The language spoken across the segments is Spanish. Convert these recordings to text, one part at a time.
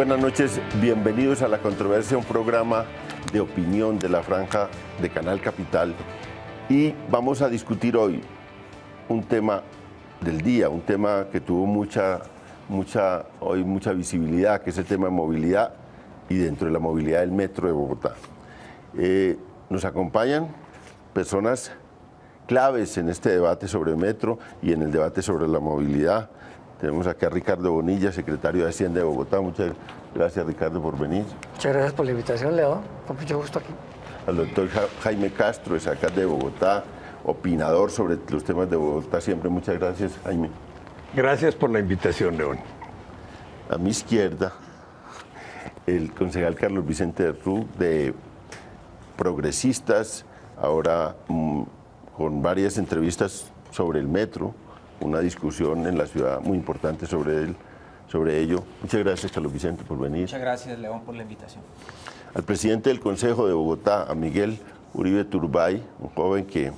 buenas noches, bienvenidos a La Controversia, un programa de opinión de la Franja de Canal Capital. Y vamos a discutir hoy un tema del día, un tema que tuvo mucha visibilidad, que es el tema de movilidad y dentro de la movilidad del metro de Bogotá. Nos acompañan personas claves en este debate sobre el metro y en el debate sobre la movilidad. Tenemos acá a Ricardo Bonilla, secretario de Hacienda de Bogotá. Muchas gracias, Ricardo, por venir. Muchas gracias por la invitación, León. Con mucho gusto aquí. Al doctor Jaime Castro, es acá de Bogotá, opinador sobre los temas de Bogotá. Siempre muchas gracias, Jaime. Gracias por la invitación, León. A mi izquierda, el concejal Carlos Vicente Rú, de Progresistas, ahora con varias entrevistas sobre el metro, una discusión en la ciudad muy importante sobre ello. Muchas gracias, Carlos Vicente, por venir. Muchas gracias, León, por la invitación. Al presidente del Consejo de Bogotá, a Miguel Uribe Turbay, un joven que,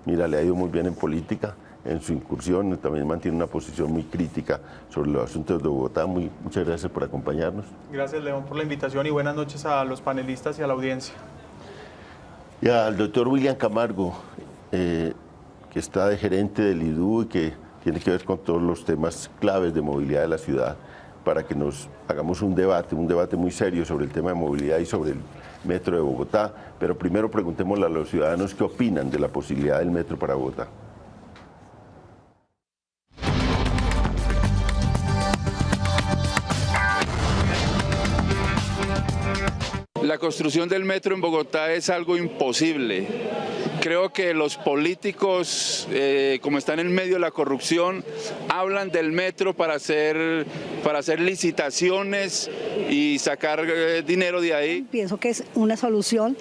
mira, le ha ido muy bien en política, en su incursión, también mantiene una posición muy crítica sobre los asuntos de Bogotá. Muchas gracias por acompañarnos. Gracias, León, por la invitación y buenas noches a los panelistas y a la audiencia. Y al doctor William Camargo, que está de gerente del IDU y que tiene que ver con todos los temas claves de movilidad de la ciudad, para que nos hagamos un debate muy serio sobre el tema de movilidad y sobre el metro de Bogotá. Pero primero preguntémosle a los ciudadanos qué opinan de la posibilidad del metro para Bogotá. La construcción del metro en Bogotá es algo imposible. Creo que los políticos, como están en medio de la corrupción, hablan del metro para hacer licitaciones y sacar dinero de ahí. Pienso que es una solución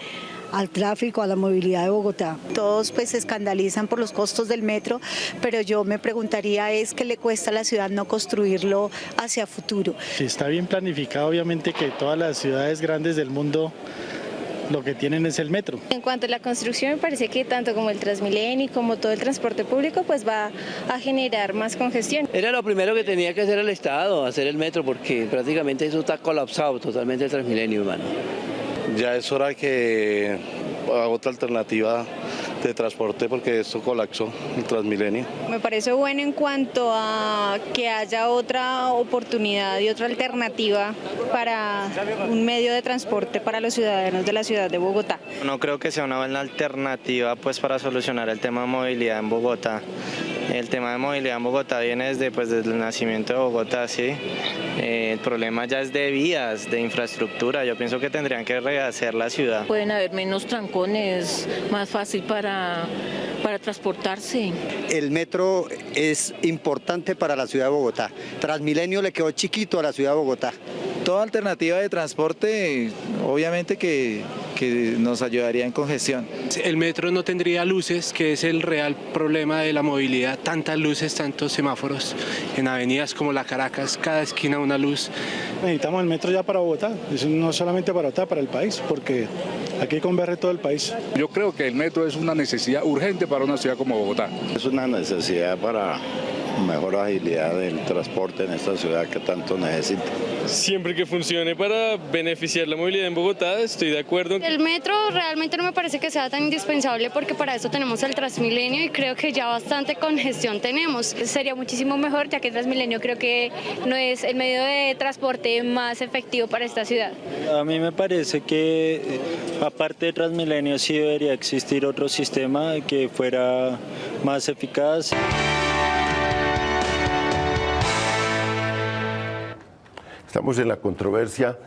al tráfico, a la movilidad de Bogotá. Todos pues se escandalizan por los costos del metro, pero yo me preguntaría es qué le cuesta a la ciudad no construirlo hacia futuro. Si está bien planificado, obviamente que todas las ciudades grandes del mundo lo que tienen es el metro. En cuanto a la construcción, me parece que tanto como el Transmilenio como todo el transporte público pues va a generar más congestión. Era lo primero que tenía que hacer el Estado, hacer el metro, porque prácticamente eso está colapsado totalmente el Transmilenio, hermano. Ya es hora que haga otra alternativa de transporte porque esto colapsó el Transmilenio. Me parece bueno en cuanto a que haya otra oportunidad y otra alternativa para un medio de transporte para los ciudadanos de la ciudad de Bogotá. No creo que sea una buena alternativa pues para solucionar el tema de movilidad en Bogotá. El tema de movilidad en Bogotá viene desde el nacimiento de Bogotá, ¿sí? El problema ya es de vías, de infraestructura. Yo pienso que tendrían que rehacer la ciudad. Pueden haber menos trancones, más fácil para transportarse. El metro es importante para la ciudad de Bogotá. Transmilenio le quedó chiquito a la ciudad de Bogotá. Toda alternativa de transporte, obviamente que nos ayudaría en congestión. El metro no tendría luces, que es el real problema de la movilidad. Tantas luces, tantos semáforos en avenidas como la Caracas, cada esquina una luz. Necesitamos el metro ya para Bogotá, no solamente para Bogotá, para el país, porque aquí converge todo el país. Yo creo que el metro es una necesidad urgente para una ciudad como Bogotá. Es una necesidad para mejor agilidad del transporte en esta ciudad que tanto necesita. Siempre que funcione para beneficiar la movilidad en Bogotá, estoy de acuerdo. El metro realmente no me parece que sea tan indispensable porque para eso tenemos el Transmilenio y creo que ya bastante congestión tenemos. Sería muchísimo mejor ya que el Transmilenio creo que no es el medio de transporte más efectivo para esta ciudad. A mí me parece que aparte de Transmilenio sí debería existir otro sistema que fuera más eficaz. Estamos en La Controversia,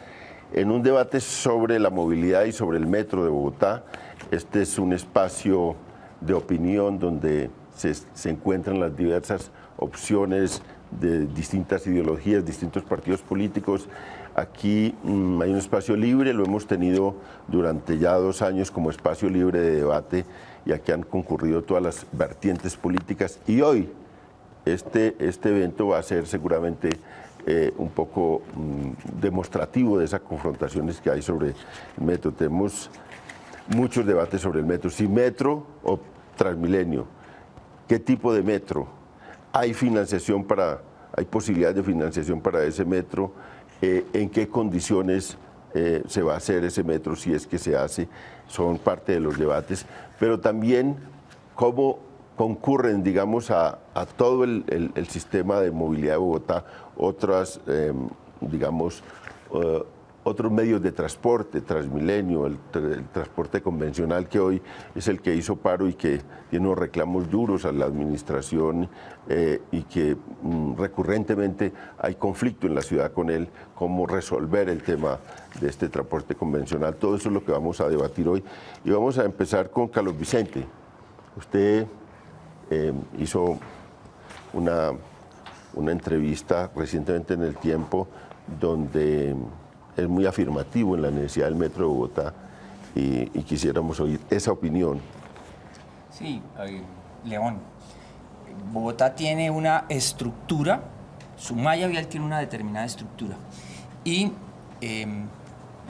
en un debate sobre la movilidad y sobre el metro de Bogotá. Este es un espacio de opinión donde se encuentran las diversas opciones de distintas ideologías, distintos partidos políticos. Aquí hay un espacio libre, lo hemos tenido durante ya 2 años como espacio libre de debate y aquí han concurrido todas las vertientes políticas y hoy este evento va a ser seguramente un poco demostrativo de esas confrontaciones que hay sobre el metro. Tenemos muchos debates sobre el metro, si metro o Transmilenio, qué tipo de metro, hay financiación hay posibilidades de financiación para ese metro, en qué condiciones se va a hacer ese metro, si es que se hace, son parte de los debates, pero también cómo concurren, digamos, a todo el sistema de movilidad de Bogotá, otras, digamos, otros medios de transporte, Transmilenio, el transporte convencional, que hoy es el que hizo paro y que tiene unos reclamos duros a la administración y que recurrentemente hay conflicto en la ciudad con él, cómo resolver el tema de este transporte convencional. Todo eso es lo que vamos a debatir hoy. Y vamos a empezar con Carlos Vicente. Usted hizo una entrevista recientemente en El Tiempo donde es muy afirmativo en la necesidad del metro de Bogotá y quisiéramos oír esa opinión. Sí, León, Bogotá tiene una estructura, su malla vial tiene una determinada estructura y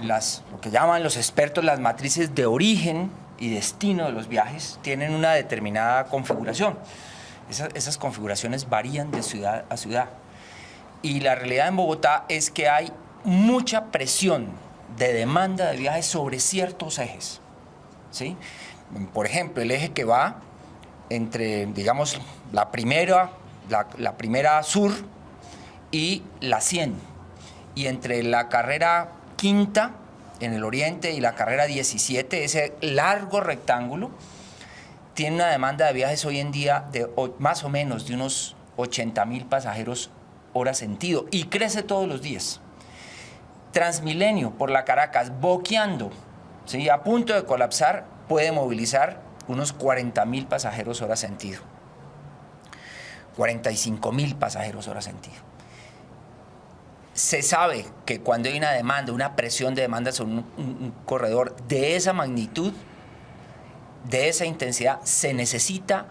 lo que llaman los expertos las matrices de origen y destino de los viajes tienen una determinada configuración. Esas configuraciones varían de ciudad a ciudad y la realidad en Bogotá es que hay mucha presión de demanda de viajes sobre ciertos ejes, ¿sí? Por ejemplo, el eje que va entre, digamos, la primera sur y la 100, y entre la carrera quinta en el oriente y la carrera 17, ese largo rectángulo, tiene una demanda de viajes hoy en día de más o menos de unos 80.000 pasajeros hora sentido, y crece todos los días. Transmilenio por la Caracas, boqueando, ¿sí?, a punto de colapsar, puede movilizar unos 40.000 pasajeros hora sentido. 45.000 pasajeros hora sentido. Se sabe que cuando hay una demanda, una presión de demanda sobre un corredor de esa magnitud, de esa intensidad, se necesita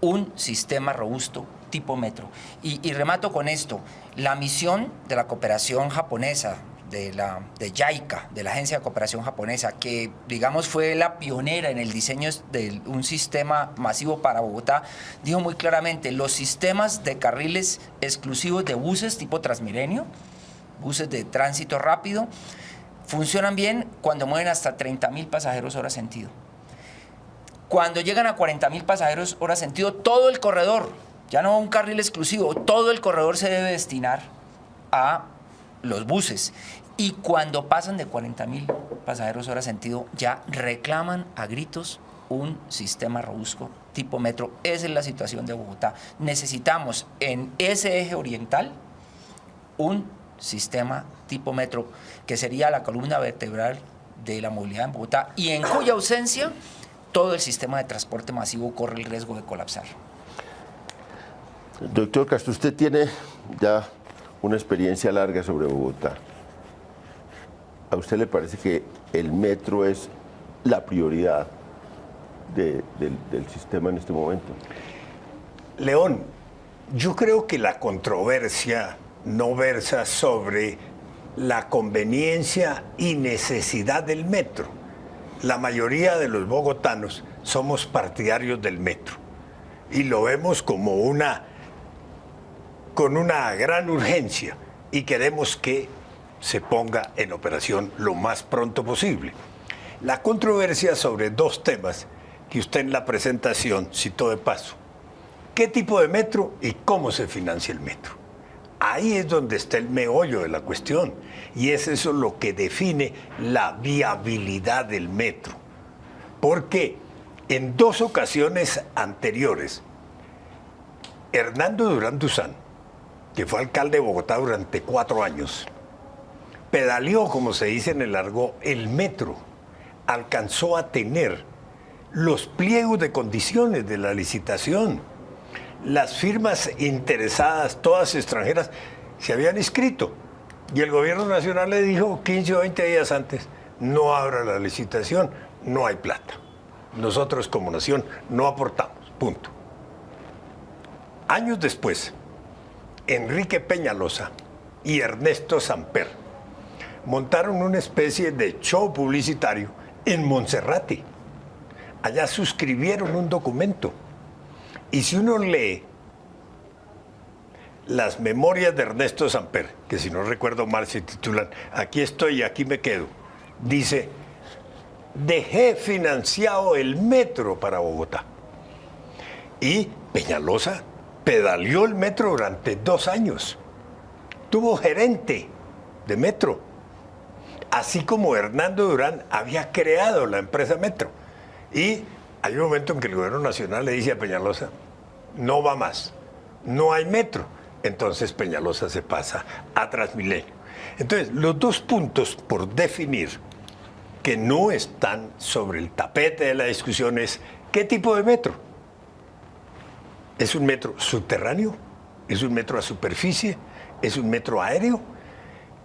un sistema robusto tipo metro. Y remato con esto, la misión de la cooperación japonesa, de JICA, de la Agencia de Cooperación Japonesa, que digamos fue la pionera en el diseño de un sistema masivo para Bogotá, dijo muy claramente, los sistemas de carriles exclusivos de buses tipo Transmilenio, buses de tránsito rápido, funcionan bien cuando mueven hasta 30.000 pasajeros hora sentido. Cuando llegan a 40.000 pasajeros hora sentido, todo el corredor, ya no un carril exclusivo, todo el corredor se debe destinar a los buses. Y cuando pasan de 40.000 pasajeros hora sentido, ya reclaman a gritos un sistema robusto tipo metro. Esa es la situación de Bogotá. Necesitamos en ese eje oriental un sistema tipo metro, que sería la columna vertebral de la movilidad en Bogotá y en cuya ausencia todo el sistema de transporte masivo corre el riesgo de colapsar. Doctor Castro, usted tiene ya una experiencia larga sobre Bogotá. ¿A usted le parece que el metro es la prioridad del sistema en este momento? León, yo creo que la controversia no versa sobre la conveniencia y necesidad del metro. La mayoría de los bogotanos somos partidarios del metro y lo vemos como con una gran urgencia y queremos que se ponga en operación lo más pronto posible. La controversia sobre dos temas que usted en la presentación citó de paso. ¿Qué tipo de metro y cómo se financia el metro? Ahí es donde está el meollo de la cuestión y es eso lo que define la viabilidad del metro. Porque en dos ocasiones anteriores, Hernando Durán Duzán, que fue alcalde de Bogotá durante 4 años, pedaleó, como se dice en el argot, el metro, alcanzó a tener los pliegos de condiciones de la licitación. Las firmas interesadas, todas extranjeras, se habían inscrito y el gobierno nacional le dijo 15 o 20 días antes, no abra la licitación, no hay plata. Nosotros como nación no aportamos, punto. Años después, Enrique Peñalosa y Ernesto Samper montaron una especie de show publicitario en Monserrate. Allá suscribieron un documento. Y si uno lee las memorias de Ernesto Samper, que si no recuerdo mal se titulan Aquí estoy y aquí me quedo, dice: dejé financiado el metro para Bogotá. Y Peñalosa pedaleó el metro durante 2 años. Tuvo gerente de metro. Así como Hernando Durán había creado la empresa Metro. Y hay un momento en que el gobierno nacional le dice a Peñalosa: no va más, no hay metro. Entonces Peñalosa se pasa a Transmilenio. Entonces, los 2 puntos por definir que no están sobre el tapete de la discusión es: ¿qué tipo de metro? ¿Es un metro subterráneo? ¿Es un metro a superficie? ¿Es un metro aéreo?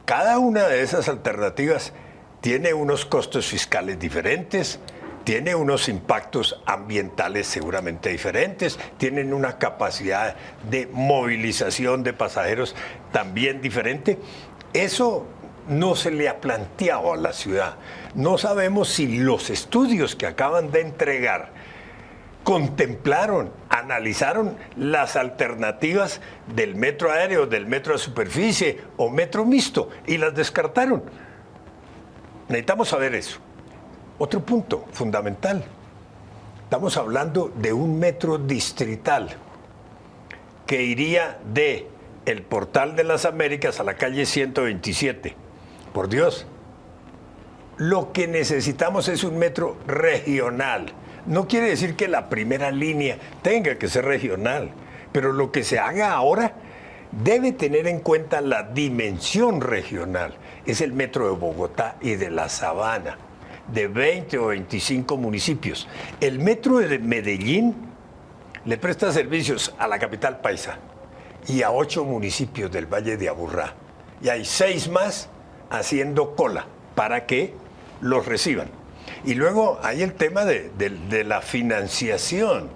Cada una de esas alternativas tiene unos costos fiscales diferentes, tiene unos impactos ambientales seguramente diferentes, tienen una capacidad de movilización de pasajeros también diferente. Eso no se le ha planteado a la ciudad. No sabemos si los estudios que acaban de entregar contemplaron, analizaron las alternativas del metro aéreo, del metro a superficie o metro mixto y las descartaron. Necesitamos saber eso. Otro punto fundamental. Estamos hablando de un metro distrital que iría de el Portal de las Américas a la calle 127. Por Dios, lo que necesitamos es un metro regional. No quiere decir que la primera línea tenga que ser regional, pero lo que se haga ahora debe tener en cuenta la dimensión regional. Es el metro de Bogotá y de la Sabana, de 20 o 25 municipios. El metro de Medellín le presta servicios a la capital paisa y a 8 municipios del Valle de Aburrá. Y hay 6 más haciendo cola para que los reciban. Y luego hay el tema de la financiación.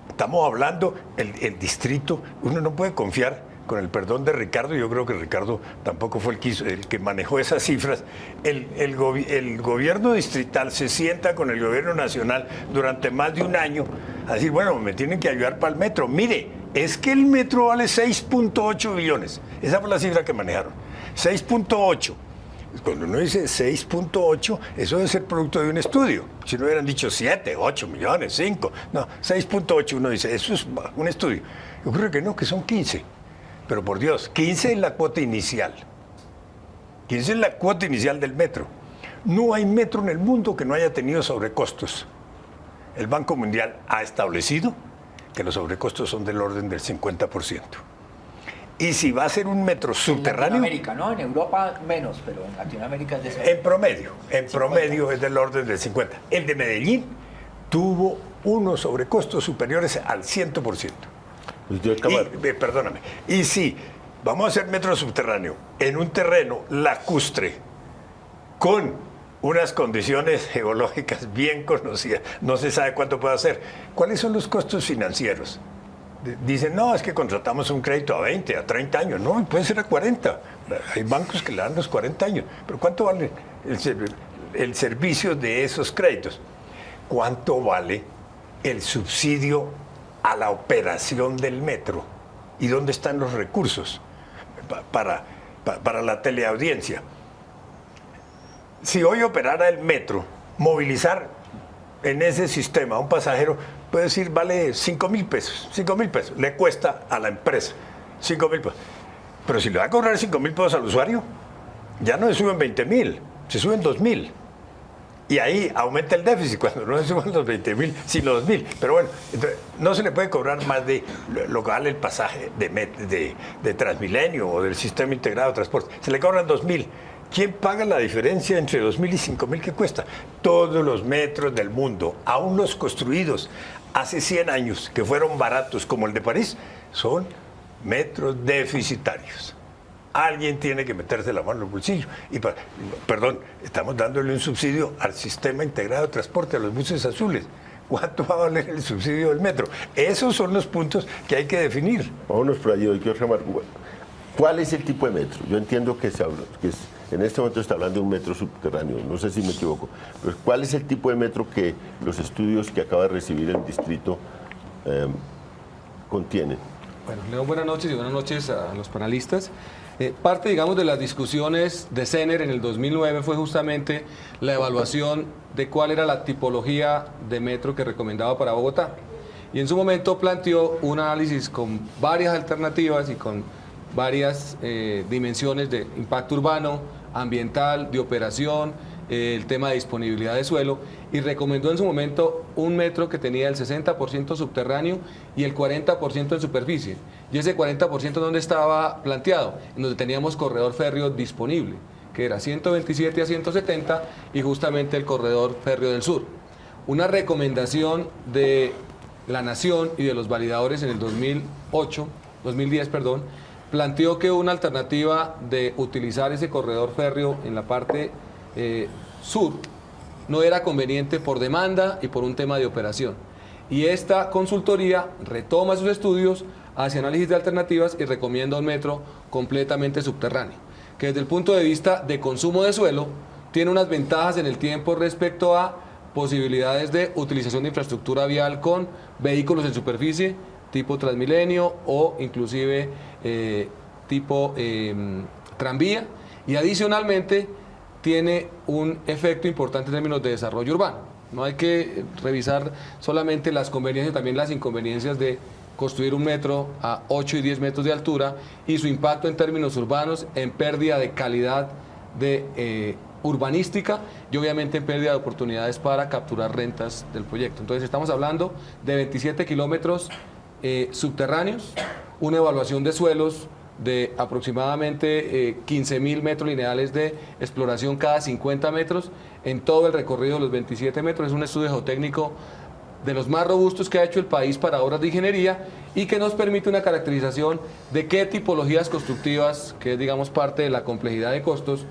Estamos hablando, el distrito, uno no puede confiar, con el perdón de Ricardo, yo creo que Ricardo tampoco fue el que manejó esas cifras. El gobierno distrital se sienta con el gobierno nacional durante más de un año a decir: bueno, me tienen que ayudar para el metro. Mire, es que el metro vale 6.8 billones. Esa fue la cifra que manejaron. 6.8. Cuando uno dice 6.8, eso debe ser producto de un estudio. Si no hubieran dicho 7, 8 millones, 5. No, 6.8 uno dice, eso es un estudio. Yo creo que no, que son 15. Pero por Dios, 15 es la cuota inicial. 15 es la cuota inicial del metro. No hay metro en el mundo que no haya tenido sobrecostos. El Banco Mundial ha establecido que los sobrecostos son del orden del 50%. Y si va a ser un metro subterráneo... En Latinoamérica, ¿no? En Europa menos, pero en Latinoamérica es de 50. En promedio es del orden del 50%. El de Medellín tuvo unos sobrecostos superiores al 100%. Perdóname. Y si vamos a hacer metro subterráneo en un terreno lacustre con unas condiciones geológicas bien conocidas, no se sabe cuánto puede hacer. ¿Cuáles son los costos financieros? Dicen, no, es que contratamos un crédito a 20, a 30 años. No, puede ser a 40. Hay bancos que le dan los 40 años. Pero ¿cuánto vale el servicio de esos créditos? ¿Cuánto vale el subsidio a la operación del metro? ¿Y dónde están los recursos para la teleaudiencia? Si hoy operara el metro, movilizar en ese sistema a un pasajero, puede decir, vale 5.000 pesos. 5.000 pesos. Le cuesta a la empresa 5.000 pesos. Pero si le va a cobrar 5.000 pesos al usuario, ya no se suben 20.000, se suben 2.000. Y ahí aumenta el déficit cuando no se suben los 20.000, sino 2.000. Pero bueno, entonces, no se le puede cobrar más de lo que vale el pasaje de Transmilenio o del sistema integrado de transporte. Se le cobran 2.000. ¿Quién paga la diferencia entre 2.000 y 5.000 que cuesta? Todos los metros del mundo, aún los construidos hace 100 años, que fueron baratos como el de París, son metros deficitarios. Alguien tiene que meterse la mano en el bolsillo. Perdón, estamos dándole un subsidio al sistema integrado de transporte, a los buses azules. ¿Cuánto va a valer el subsidio del metro? Esos son los puntos que hay que definir. Vámonos por ahí, ¿cuál es el tipo de metro? Yo entiendo que en este momento está hablando de un metro subterráneo, no sé si me equivoco, pero ¿cuál es el tipo de metro que los estudios que acaba de recibir el distrito contienen? Bueno, León, buenas noches y buenas noches a los panelistas. Parte, digamos, de las discusiones de CENER en el 2009 fue justamente la evaluación de cuál era la tipología de metro que recomendaba para Bogotá. Y en su momento planteó un análisis con varias alternativas y con varias dimensiones de impacto urbano, ambiental, de operación, el tema de disponibilidad de suelo, y recomendó en su momento un metro que tenía el 60% subterráneo y el 40% en superficie. Y ese 40% ¿dónde estaba planteado? En donde teníamos corredor férreo disponible, que era 127 a 170 y justamente el corredor férreo del sur. Una recomendación de la Nación y de los validadores en el 2010, planteó que una alternativa de utilizar ese corredor férreo en la parte sur no era conveniente por demanda y por un tema de operación. Y esta consultoría retoma sus estudios, hace análisis de alternativas y recomienda un metro completamente subterráneo, que desde el punto de vista de consumo de suelo tiene unas ventajas en el tiempo respecto a posibilidades de utilización de infraestructura vial con vehículos en superficie tipo Transmilenio o inclusive tipo tranvía, y adicionalmente tiene un efecto importante en términos de desarrollo urbano. No hay que revisar solamente las conveniencias, también las inconveniencias de construir un metro a 8 y 10 metros de altura y su impacto en términos urbanos en pérdida de calidad de urbanística y obviamente en pérdida de oportunidades para capturar rentas del proyecto. Entonces estamos hablando de 27 kilómetros subterráneos, una evaluación de suelos de aproximadamente 15.000 metros lineales de exploración cada 50 metros en todo el recorrido de los 27 metros. Es un estudio geotécnico de los más robustos que ha hecho el país para obras de ingeniería y que nos permite una caracterización de qué tipologías constructivas, que es, digamos, parte de la complejidad de costos,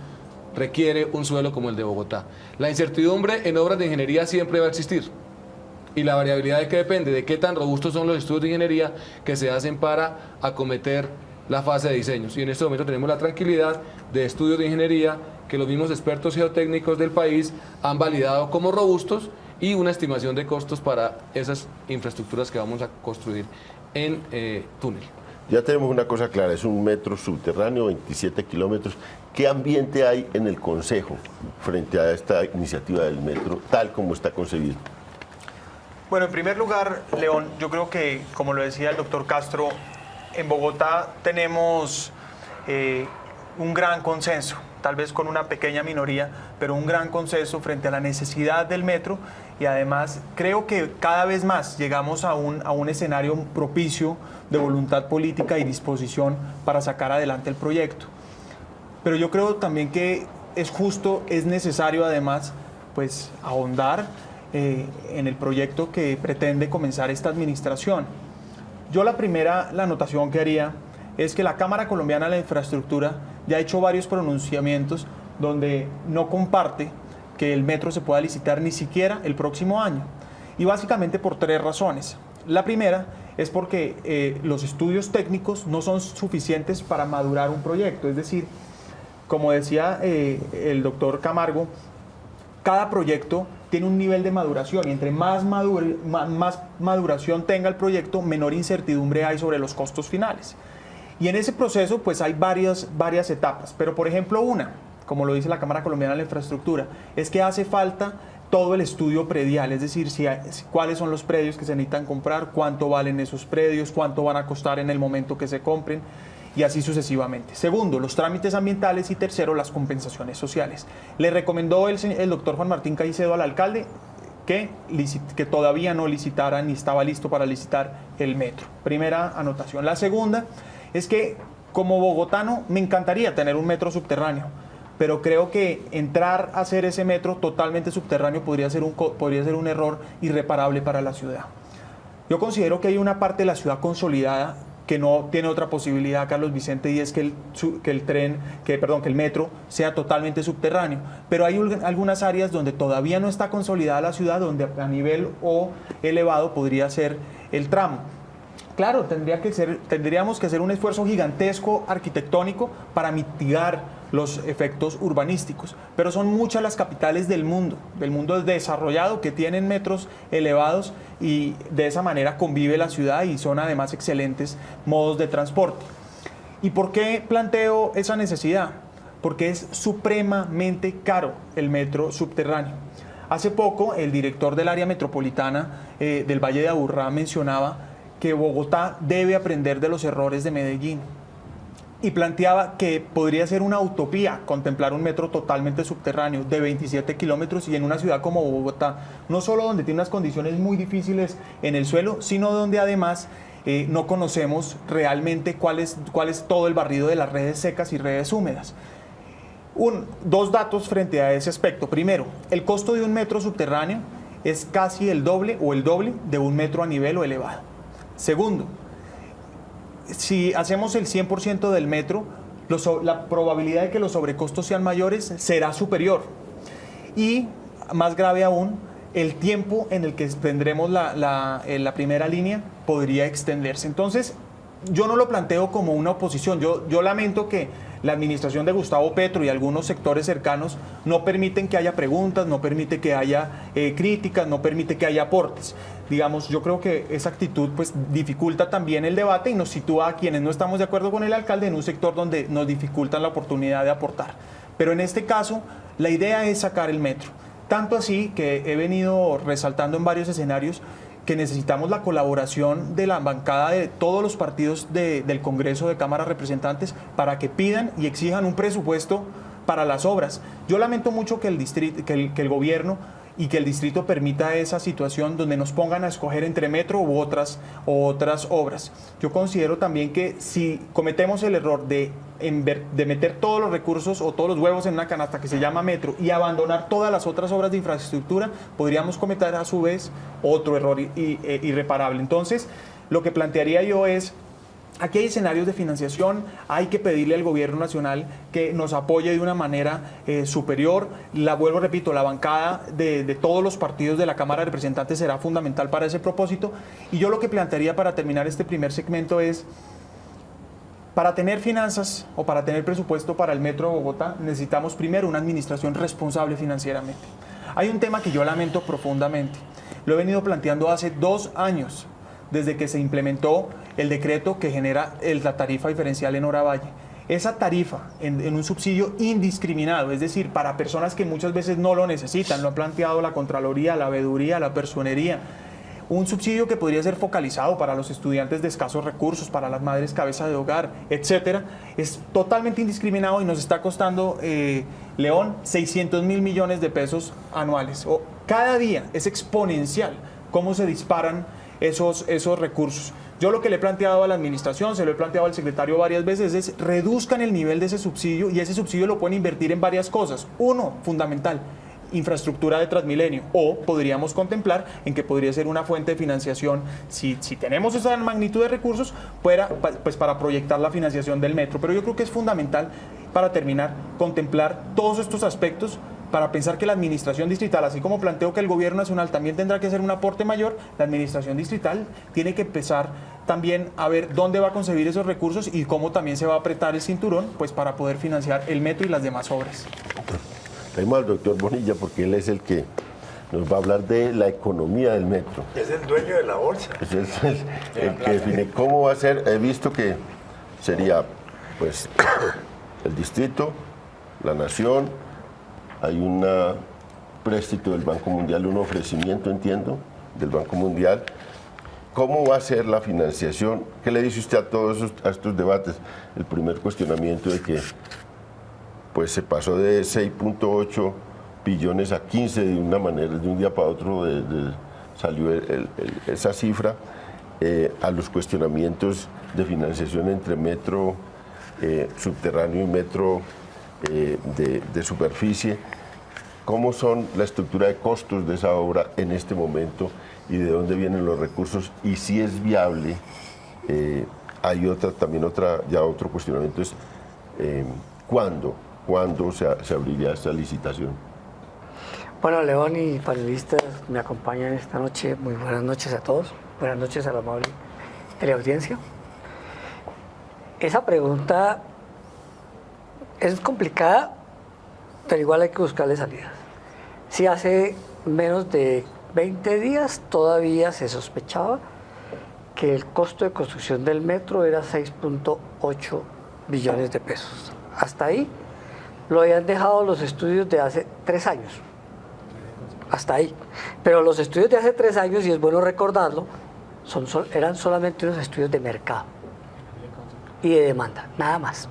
requiere un suelo como el de Bogotá. La incertidumbre en obras de ingeniería siempre va a existir y la variabilidad de qué depende, de qué tan robustos son los estudios de ingeniería que se hacen para acometer la fase de diseños. Y en este momento tenemos la tranquilidad de estudios de ingeniería que los mismos expertos geotécnicos del país han validado como robustos y una estimación de costos para esas infraestructuras que vamos a construir en túnel. Ya tenemos una cosa clara, es un metro subterráneo, 27 kilómetros. ¿Qué ambiente hay en el Consejo frente a esta iniciativa del metro, tal como está concebido? Bueno, en primer lugar, León, yo creo que, como lo decía el doctor Castro, en Bogotá tenemos un gran consenso, tal vez con una pequeña minoría, pero un gran consenso frente a la necesidad del metro, y además creo que cada vez más llegamos a un escenario propicio de voluntad política y disposición para sacar adelante el proyecto. Pero yo creo también que es justo, es necesario además pues ahondar en el proyecto que pretende comenzar esta administración. Yo la anotación que haría es que la Cámara Colombiana de la Infraestructura ya ha hecho varios pronunciamientos donde no comparte que el metro se pueda licitar ni siquiera el próximo año. Y básicamente por tres razones. La primera es porque los estudios técnicos no son suficientes para madurar un proyecto. Es decir, como decía el doctor Camargo, cada proyecto tiene un nivel de maduración y entre más maduración tenga el proyecto, menor incertidumbre hay sobre los costos finales. Y en ese proceso pues hay varias etapas, pero por ejemplo como lo dice la Cámara Colombiana de la Infraestructura, es que hace falta todo el estudio predial, es decir, cuáles son los predios que se necesitan comprar, cuánto valen esos predios, cuánto van a costar en el momento que se compren, y así sucesivamente. Segundo, los trámites ambientales, y tercero, las compensaciones sociales. Le recomendó el doctor Juan Martín Caicedo al alcalde que todavía no licitara ni estaba listo para licitar el metro. Primera anotación. La segunda es que como bogotano me encantaría tener un metro subterráneo, pero creo que entrar a hacer ese metro totalmente subterráneo podría ser un error irreparable para la ciudad. Yo considero que hay una parte de la ciudad consolidada que no tiene otra posibilidad, Carlos Vicente, y es que el metro sea totalmente subterráneo. Pero hay algunas áreas donde todavía no está consolidada la ciudad, donde a nivel elevado podría ser el tramo. claro, tendríamos que hacer un esfuerzo gigantesco arquitectónico para mitigar los efectos urbanísticos, pero son muchas las capitales del mundo desarrollado, que tienen metros elevados y de esa manera convive la ciudad y son además excelentes modos de transporte. ¿Y por qué planteo esa necesidad? Porque es supremamente caro el metro subterráneo. Hace poco el director del área metropolitana del Valle de Aburrá mencionaba que Bogotá debe aprender de los errores de Medellín y planteaba que podría ser una utopía contemplar un metro totalmente subterráneo de 27 kilómetros y en una ciudad como Bogotá, no solo donde tiene unas condiciones muy difíciles en el suelo, sino donde además no conocemos realmente cuál es todo el barrido de las redes secas y redes húmedas. Dos datos frente a ese aspecto. Primero, el costo de un metro subterráneo es casi el doble o el doble de un metro a nivel o elevado. Segundo, si hacemos el 100% del metro, la probabilidad de que los sobrecostos sean mayores será superior. Y, más grave aún, el tiempo en el que tendremos la primera línea podría extenderse. Entonces, yo no lo planteo como una oposición. Yo lamento que la administración de Gustavo Petro y algunos sectores cercanos no permiten que haya preguntas, no permite que haya críticas, no permite que haya aportes. Digamos, yo creo que esa actitud pues dificulta también el debate y nos sitúa a quienes no estamos de acuerdo con el alcalde en un sector donde nos dificultan la oportunidad de aportar. Pero en este caso, la idea es sacar el metro. Tanto así que he venido resaltando en varios escenarios que necesitamos la colaboración de la bancada de todos los partidos del Congreso de Cámara de Representantes para que pidan y exijan un presupuesto para las obras. Yo lamento mucho que el gobierno y que el distrito permita esa situación donde nos pongan a escoger entre metro u otras obras. Yo considero también que si cometemos el error de meter todos los recursos o todos los huevos en una canasta que se llama metro y abandonar todas las otras obras de infraestructura, podríamos cometer a su vez otro error irreparable. Entonces, lo que plantearía yo es: aquí hay escenarios de financiación, hay que pedirle al gobierno nacional que nos apoye de una manera superior. Vuelvo, repito, la bancada de todos los partidos de la Cámara de Representantes será fundamental para ese propósito. Y yo lo que plantearía para terminar este primer segmento es: para tener finanzas o para tener presupuesto para el Metro de Bogotá, necesitamos primero una administración responsable financieramente. Hay un tema que yo lamento profundamente. Lo he venido planteando hace 2 años, desde que se implementó el decreto que genera la tarifa diferencial en Hora Valle. Esa tarifa en un subsidio indiscriminado, es decir, para personas que muchas veces no lo necesitan, lo han planteado la Contraloría, la Veeduría, la Personería. Un subsidio que podría ser focalizado para los estudiantes de escasos recursos, para las madres cabeza de hogar, etcétera, es totalmente indiscriminado y nos está costando, León, 600.000 millones de pesos anuales. Cada día es exponencial cómo se disparan esos recursos. Yo lo que le he planteado a la administración, se lo he planteado al secretario varias veces, es: reduzcan el nivel de ese subsidio y ese subsidio lo pueden invertir en varias cosas. Uno, fundamental, infraestructura de Transmilenio, o podríamos contemplar en que podría ser una fuente de financiación, si tenemos esa magnitud de recursos, para proyectar la financiación del metro. Pero yo creo que es fundamental, para terminar, contemplar todos estos aspectos para pensar que la administración distrital, así como planteo que el gobierno nacional también tendrá que hacer un aporte mayor, la administración distrital tiene que empezar también a ver dónde va a concebir esos recursos y cómo también se va a apretar el cinturón pues para poder financiar el metro y las demás obras. Tenemos al doctor Bonilla porque él es el que nos va a hablar de la economía del metro. Es el dueño de la bolsa. Es el que define cómo va a ser. He visto que sería pues el distrito, la nación, hay un préstamo del Banco Mundial, un ofrecimiento, entiendo, del Banco Mundial. ¿Cómo va a ser la financiación? ¿Qué le dice usted a todos estos debates? El primer cuestionamiento de que pues se pasó de 6.8 billones a 15 de una manera, de un día para otro salió esa cifra, a los cuestionamientos de financiación entre metro subterráneo y metro de superficie. ¿Cómo son la estructura de costos de esa obra en este momento y de dónde vienen los recursos? Y si es viable, hay otro cuestionamiento es ¿cuándo se abriría esta licitación? Bueno, León y panelistas me acompañan esta noche. Muy buenas noches a todos. Buenas noches al amable teleaudiencia. Esa pregunta es complicada, pero igual hay que buscarle salidas. Si hace menos de 20 días todavía se sospechaba que el costo de construcción del metro era 6.8 billones de pesos. Hasta ahí lo habían dejado los estudios de hace 3 años. Hasta ahí. Pero los estudios de hace 3 años, y es bueno recordarlo, eran solamente unos estudios de mercado y de demanda, nada más.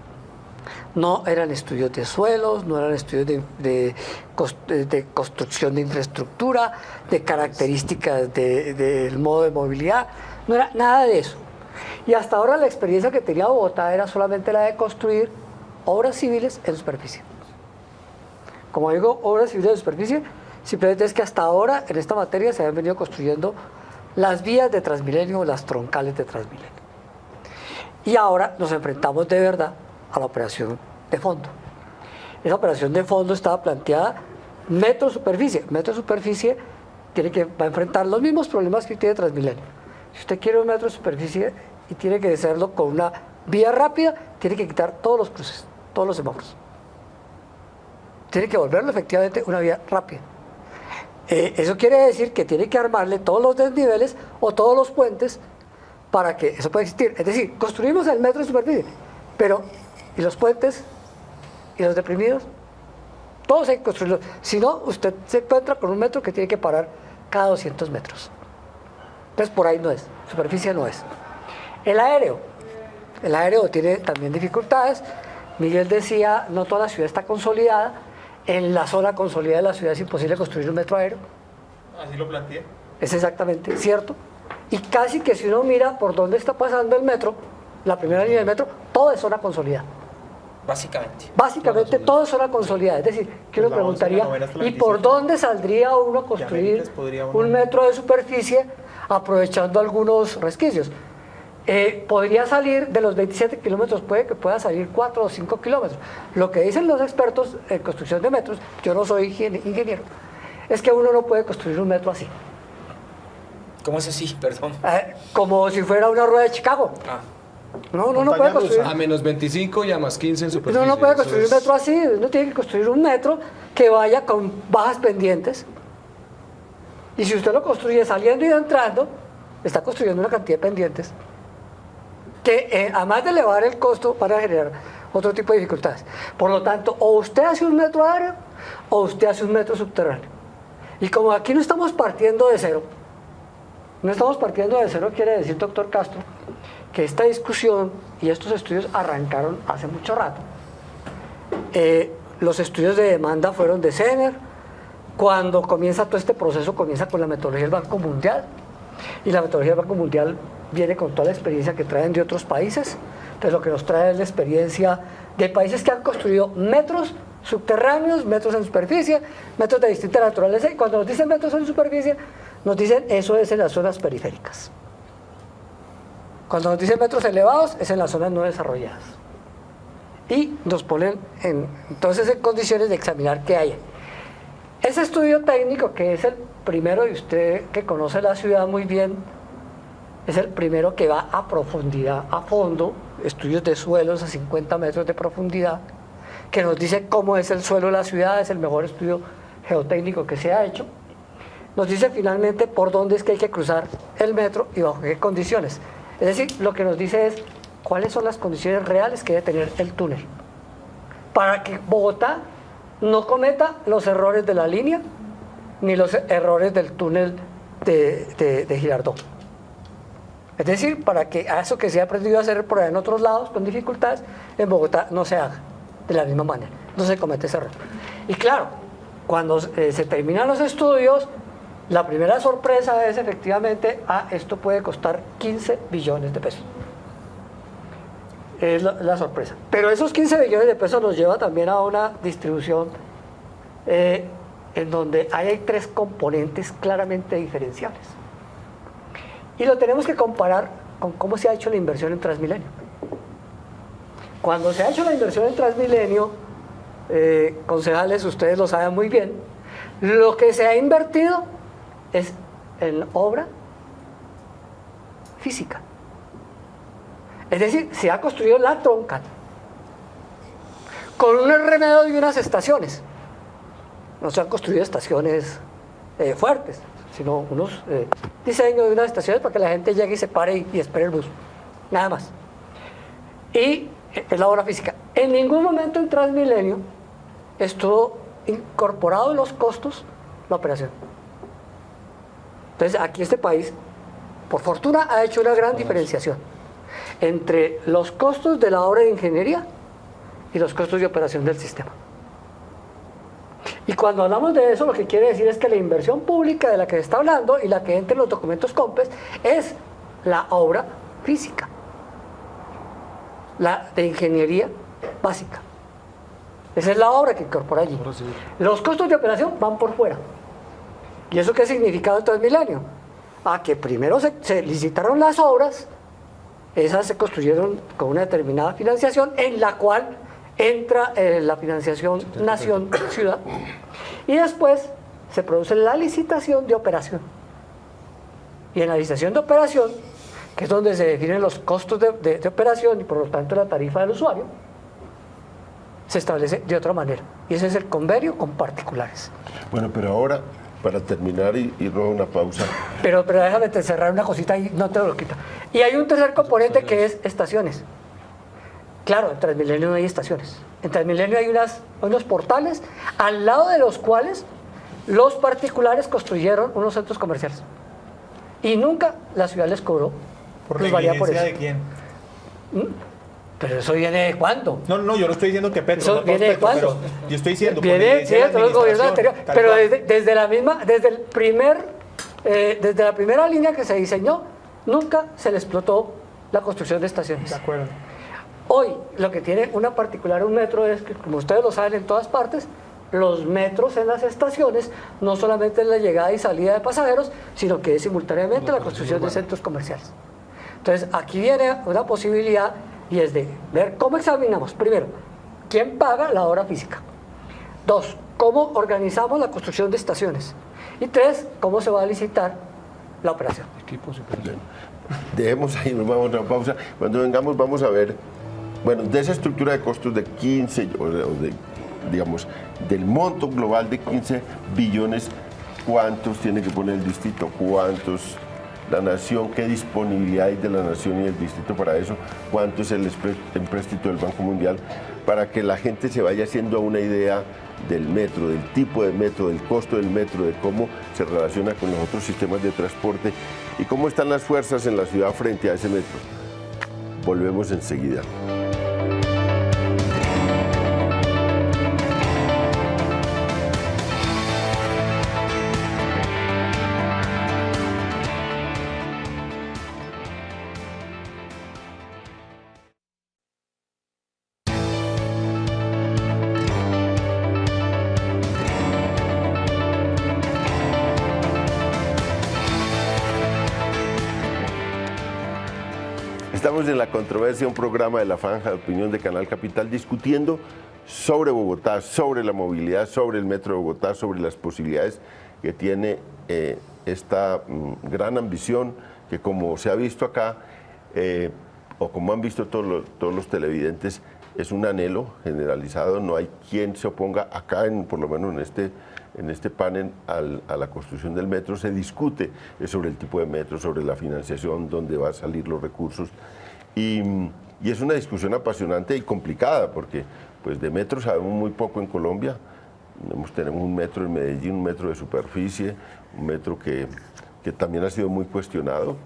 No eran estudios de suelos, no eran estudios de construcción de infraestructura, de características del modo de movilidad, no era nada de eso. Y hasta ahora la experiencia que tenía Bogotá era solamente la de construir obras civiles en superficie. Como digo, obras civiles en superficie, simplemente es que hasta ahora en esta materia se habían venido construyendo las vías de Transmilenio o las troncales de Transmilenio. Y ahora nos enfrentamos de verdad a la operación de fondo. Esa operación de fondo estaba planteada metro superficie. Metro superficie va a enfrentar los mismos problemas que tiene Transmilenio. Si usted quiere un metro de superficie y tiene que hacerlo con una vía rápida, tiene que quitar todos los cruces, todos los semáforos. Tiene que volverlo efectivamente una vía rápida. Eso quiere decir que tiene que armarle todos los desniveles o todos los puentes para que eso pueda existir. Es decir, construimos el metro de superficie, pero ¿y los puentes? ¿Y los deprimidos? Todos hay que construirlos. Si no, usted se encuentra con un metro que tiene que parar cada 200 metros. Entonces por ahí no es, superficie no es. El aéreo tiene también dificultades. Miguel decía, no toda la ciudad está consolidada. En la zona consolidada de la ciudad es imposible construir un metro aéreo. Así lo planteé. Es exactamente cierto. Y casi que si uno mira por dónde está pasando el metro, la primera línea del metro, todo es zona consolidada. Básicamente todo es zona consolidada. Es decir, que uno preguntaría, ¿y por dónde saldría uno a construir un metro de superficie aprovechando algunos resquicios? Podría salir de los 27 kilómetros, puede que pueda salir 4 o 5 kilómetros. Lo que dicen los expertos en construcción de metros, yo no soy ingeniero, es que uno no puede construir un metro así. ¿Cómo es así? Perdón. Como si fuera una rueda de Chicago. No puede construir. A menos 25 y a más 15 en superficie. No puede construir un metro así. Uno tiene que construir un metro que vaya con bajas pendientes. Y si usted lo construye saliendo y entrando, está construyendo una cantidad de pendientes que, además de elevar el costo, van a generar otro tipo de dificultades. Por lo tanto, o usted hace un metro aéreo o usted hace un metro subterráneo. Y como aquí no estamos partiendo de cero, quiere decir, doctor Castro, que esta discusión y estos estudios arrancaron hace mucho rato. Los estudios de demanda fueron de CENER. Cuando comienza todo este proceso, comienza con la metodología del Banco Mundial. Y la metodología del Banco Mundial viene con toda la experiencia que traen de otros países. Entonces lo que nos trae es la experiencia de países que han construido metros subterráneos, metros en superficie, metros de distinta naturaleza. Y cuando nos dicen metros en superficie, nos dicen eso es en las zonas periféricas. Cuando nos dicen metros elevados, es en las zonas no desarrolladas. Y nos ponen entonces en condiciones de examinar qué hay. Ese estudio técnico, que es el primero, y usted que conoce la ciudad muy bien, es el primero que va a profundidad, a fondo, estudios de suelos a 50 metros de profundidad, que nos dice cómo es el suelo de la ciudad, es el mejor estudio geotécnico que se ha hecho. Nos dice finalmente por dónde es que hay que cruzar el metro y bajo qué condiciones. Es decir, lo que nos dice es cuáles son las condiciones reales que debe tener el túnel para que Bogotá no cometa los errores de la línea ni los errores del túnel de Girardot. Es decir, para que a eso que se ha aprendido a hacer por ahí en otros lados con dificultades, en Bogotá no se haga de la misma manera, no se comete ese error. Y claro, cuando se terminan los estudios, la primera sorpresa es efectivamente, esto puede costar 15 billones de pesos. Es la sorpresa. Pero esos 15 billones de pesos nos lleva también a una distribución en donde hay 3 componentes claramente diferenciables. Y lo tenemos que comparar con cómo se ha hecho la inversión en Transmilenio. Cuando se ha hecho la inversión en Transmilenio, concejales, ustedes lo saben muy bien, lo que se ha invertido es en obra física. Es decir, se ha construido la troncal con un remedio y unas estaciones. No se han construido estaciones fuertes, sino unos diseños de unas estaciones para que la gente llegue y se pare y espere el bus. Nada más. Y es la obra física. En ningún momento en Transmilenio estuvo incorporado en los costos la operación. Entonces, aquí este país, por fortuna, ha hecho una gran diferenciación entre los costos de la obra de ingeniería y los costos de operación del sistema. Y cuando hablamos de eso, lo que quiere decir es que la inversión pública de la que se está hablando y la que entra en los documentos COMPES es la obra física, la de ingeniería básica. Esa es la obra que incorpora allí. Los costos de operación van por fuera. ¿Y eso qué ha significado en Transmilenio? Que primero se licitaron las obras, esas se construyeron con una determinada financiación, en la cual entra la financiación nación-ciudad, y después se produce la licitación de operación. Y en la licitación de operación, que es donde se definen los costos de operación y por lo tanto la tarifa del usuario, se establece de otra manera. Y ese es el convenio con particulares. Bueno, pero ahora, para terminar y luego una pausa. Pero déjame cerrar una cosita y no te lo quito. Y hay un tercer componente que es estaciones. Claro, en Transmilenio no hay estaciones. En Transmilenio hay unos portales al lado de los cuales los particulares construyeron unos centros comerciales. Y nunca la ciudad les cobró. ¿Por negligencia de quién? Pero eso viene de cuándo. No, yo no estoy diciendo que Petro. Eso viene de cuándo. Yo estoy diciendo viene de todos los gobiernos anteriores. Pero desde la primera línea que se diseñó, nunca se le explotó la construcción de estaciones. De acuerdo. Hoy, lo que tiene una particular un metro es que, como ustedes lo saben en todas partes, los metros en las estaciones no solamente es la llegada y salida de pasajeros, sino que es simultáneamente la construcción de centros comerciales. Entonces, aquí viene una posibilidad y es de ver cómo examinamos, primero, quién paga la obra física. 2, cómo organizamos la construcción de estaciones. Y 3, cómo se va a licitar la operación. Dejemos ahí, nos vamos a una pausa. Cuando vengamos vamos a ver, bueno, de esa estructura de costos de 15, digamos, del monto global de 15 billones, ¿cuántos tiene que poner el distrito? ¿Cuántos la nación? ¿Qué disponibilidad hay de la nación y del distrito para eso? ¿Cuánto es el empréstito del Banco Mundial? Para que la gente se vaya haciendo una idea del metro, del tipo de metro, del costo del metro, de cómo se relaciona con los otros sistemas de transporte y cómo están las fuerzas en la ciudad frente a ese metro. Volvemos enseguida. Estamos en La Controversia, un programa de la Franja de Opinión de Canal Capital, discutiendo sobre Bogotá, sobre la movilidad, sobre el Metro de Bogotá, sobre las posibilidades que tiene esta gran ambición que, como se ha visto acá, o como han visto todos los televidentes, es un anhelo generalizado. No hay quien se oponga acá, por lo menos en este panel, a la construcción del metro. Se discute sobre el tipo de metro, sobre la financiación, dónde van a salir los recursos. Y es una discusión apasionante y complicada, porque pues, de metro sabemos muy poco en Colombia. Tenemos un metro en Medellín, un metro de superficie, un metro que también ha sido muy cuestionado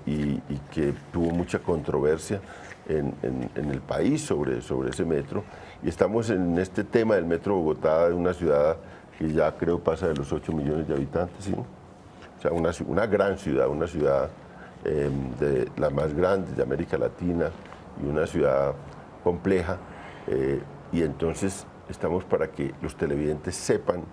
y que tuvo mucha controversia en el país sobre ese metro. Y estamos en este tema del Metro de Bogotá, de una ciudad que ya creo pasa de los 8 millones de habitantes, ¿sí? O sea, una gran ciudad, una ciudad de las más grandes de América Latina y una ciudad compleja. Y entonces estamos para que los televidentes sepan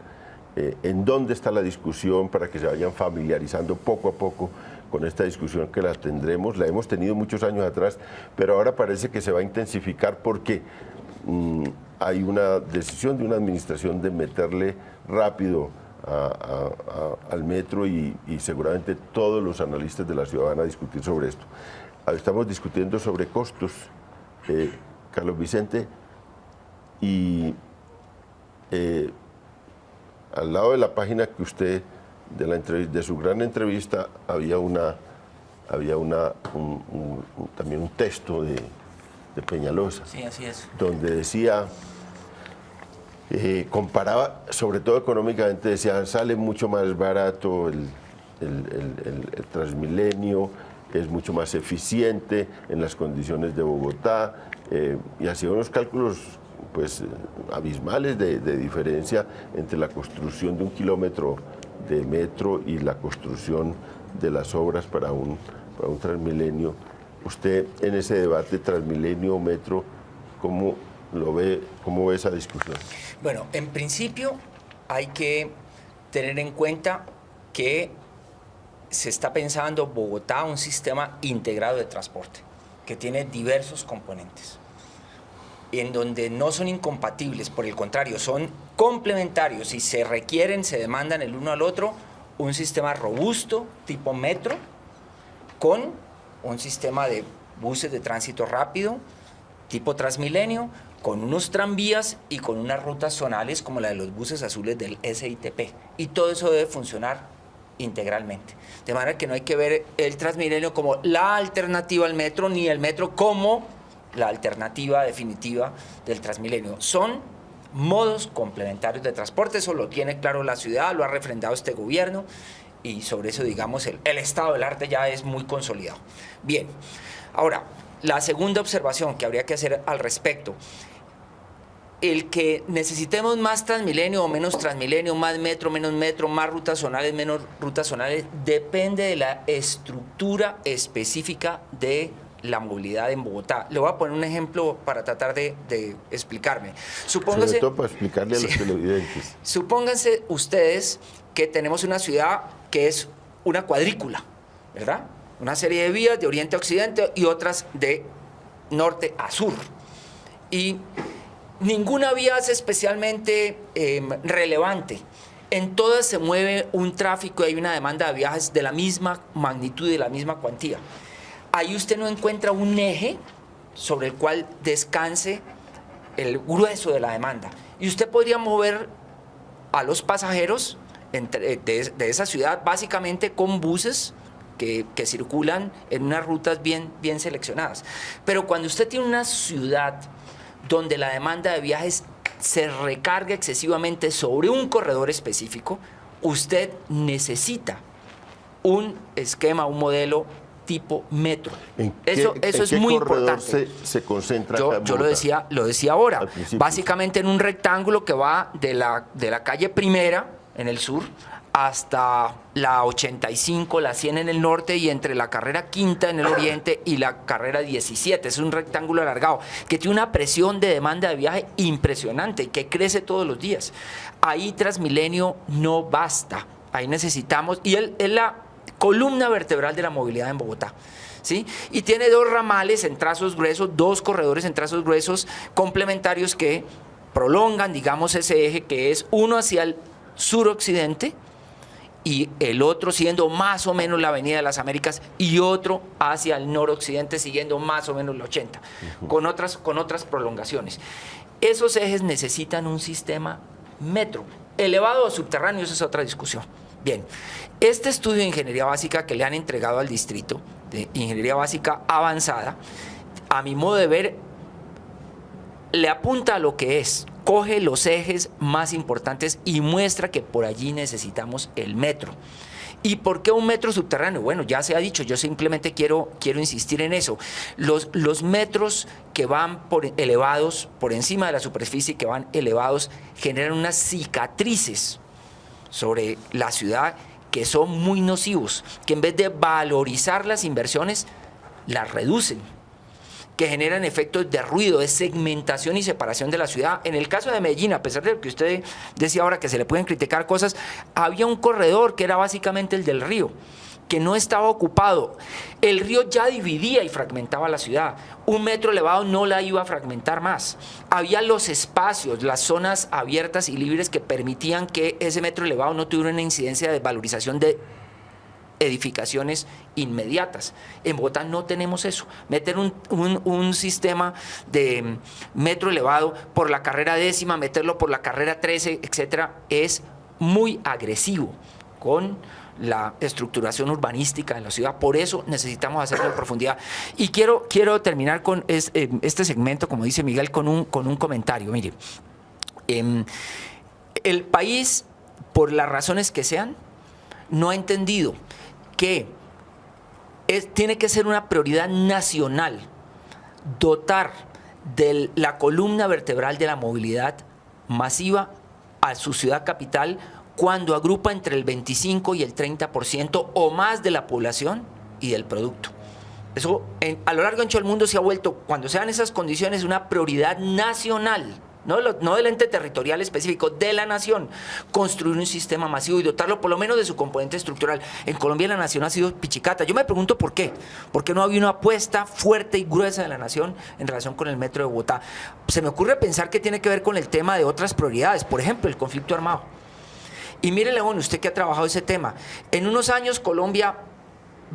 en dónde está la discusión, para que se vayan familiarizando poco a poco con esta discusión que la tendremos. La hemos tenido muchos años atrás, pero ahora parece que se va a intensificar porque hay una decisión de una administración de meterle rápido al metro y seguramente todos los analistas de la ciudad van a discutir sobre esto. estamos discutiendo sobre costos, Carlos Vicente, y al lado de la página que usted, de su gran entrevista, había también un texto de Peñalosa. Sí, así es. Donde decía, comparaba, sobre todo económicamente, decía, sale mucho más barato el Transmilenio, es mucho más eficiente en las condiciones de Bogotá, y hacía unos cálculos pues abismales de diferencia entre la construcción de 1 kilómetro de metro y la construcción de las obras para un Transmilenio. Usted en ese debate Transmilenio-metro, ¿cómo lo ve, cómo ve esa discusión? Bueno, en principio hay que tener en cuenta que se está pensando Bogotá un sistema integrado de transporte que tiene diversos componentes, en donde no son incompatibles, por el contrario, son complementarios y se requieren, se demandan el uno al otro, un sistema robusto tipo metro con un sistema de buses de tránsito rápido tipo Transmilenio, con unos tranvías y con unas rutas zonales como la de los buses azules del SITP. Y todo eso debe funcionar integralmente. De manera que no hay que ver el Transmilenio como la alternativa al metro, ni el metro como la alternativa definitiva del Transmilenio. Son modos complementarios de transporte, eso lo tiene claro la ciudad, lo ha refrendado este gobierno, y sobre eso, digamos, el estado del arte ya es muy consolidado. Bien, ahora, la segunda observación que habría que hacer al respecto: el que necesitemos más Transmilenio o menos Transmilenio, más metro, menos metro, más rutas zonales, menos rutas zonales, depende de la estructura específica de la movilidad en Bogotá. Le voy a poner un ejemplo para tratar de explicarme. Supóngase, sobre todo para explicarle a los televidentes. Supónganse ustedes que tenemos una ciudad que es una cuadrícula, ¿verdad? Una serie de vías de oriente a occidente y otras de norte a sur. Y ninguna vía es especialmente relevante. En todas se mueve un tráfico y hay una demanda de viajes de la misma magnitud y de la misma cuantía. Ahí usted no encuentra un eje sobre el cual descanse el grueso de la demanda. Y usted podría mover a los pasajeros de esa ciudad básicamente con buses que circulan en unas rutas bien seleccionadas. Pero cuando usted tiene una ciudad donde la demanda de viajes se recarga excesivamente sobre un corredor específico, usted necesita un esquema, un modelo tipo metro. Eso es muy importante. Se concentra yo lo decía ahora, básicamente en un rectángulo que va de la calle Primera en el sur hasta la 85, la 100 en el norte, y entre la carrera Quinta en el oriente y la carrera 17. Es un rectángulo alargado que tiene una presión de demanda de viaje impresionante y que crece todos los días. Ahí Transmilenio no basta. Ahí necesitamos, y es la columna vertebral de la movilidad en Bogotá, ¿sí? Y tiene dos ramales en trazos gruesos, dos corredores en trazos gruesos complementarios que prolongan, digamos, ese eje, que es uno hacia el suroccidente y el otro siguiendo más o menos la Avenida de las Américas y otro hacia el noroccidente siguiendo más o menos la 80, con otras prolongaciones. Esos ejes necesitan un sistema metro, elevado o subterráneo, esa es otra discusión. Bien, este estudio de ingeniería básica que le han entregado al distrito, de ingeniería básica avanzada, a mi modo de ver, le apunta a lo que es, coge los ejes más importantes y muestra que por allí necesitamos el metro. ¿Y por qué un metro subterráneo? Bueno, ya se ha dicho, yo simplemente quiero insistir en eso. Los metros que van elevados, por encima de la superficie, que van elevados, generan unas cicatrices sobre la ciudad que son muy nocivos, que en vez de valorizar las inversiones, las reducen, que generan efectos de ruido, de segmentación y separación de la ciudad. En el caso de Medellín, a pesar de lo que usted decía ahora, que se le pueden criticar cosas, había un corredor que era básicamente el del río, que no estaba ocupado. El río ya dividía y fragmentaba la ciudad. Un metro elevado no la iba a fragmentar más. Había los espacios, las zonas abiertas y libres que permitían que ese metro elevado no tuviera una incidencia de valorización de edificaciones inmediatas. En Bogotá no tenemos eso. Meter un sistema de metro elevado por la carrera 10ª, meterlo por la carrera 13, etcétera, es muy agresivo con la estructuración urbanística de la ciudad. Por eso necesitamos hacerlo en profundidad. Y quiero terminar con este segmento, como dice Miguel, con un comentario. Mire, el país, por las razones que sean, no ha entendido que tiene que ser una prioridad nacional dotar de la columna vertebral de la movilidad masiva a su ciudad capital cuando agrupa entre el 25 y el 30% o más de la población y del producto. Eso a lo largo y ancho del mundo se ha vuelto, cuando se dan esas condiciones, una prioridad nacional. No del ente territorial específico, de la nación, construir un sistema masivo y dotarlo por lo menos de su componente estructural. En Colombia la nación ha sido pichicata. Yo me pregunto por qué. ¿Por qué no había una apuesta fuerte y gruesa de la nación en relación con el metro de Bogotá? Se me ocurre pensar que tiene que ver con el tema de otras prioridades, por ejemplo, el conflicto armado. Y mire, León, usted que ha trabajado ese tema, en unos años Colombia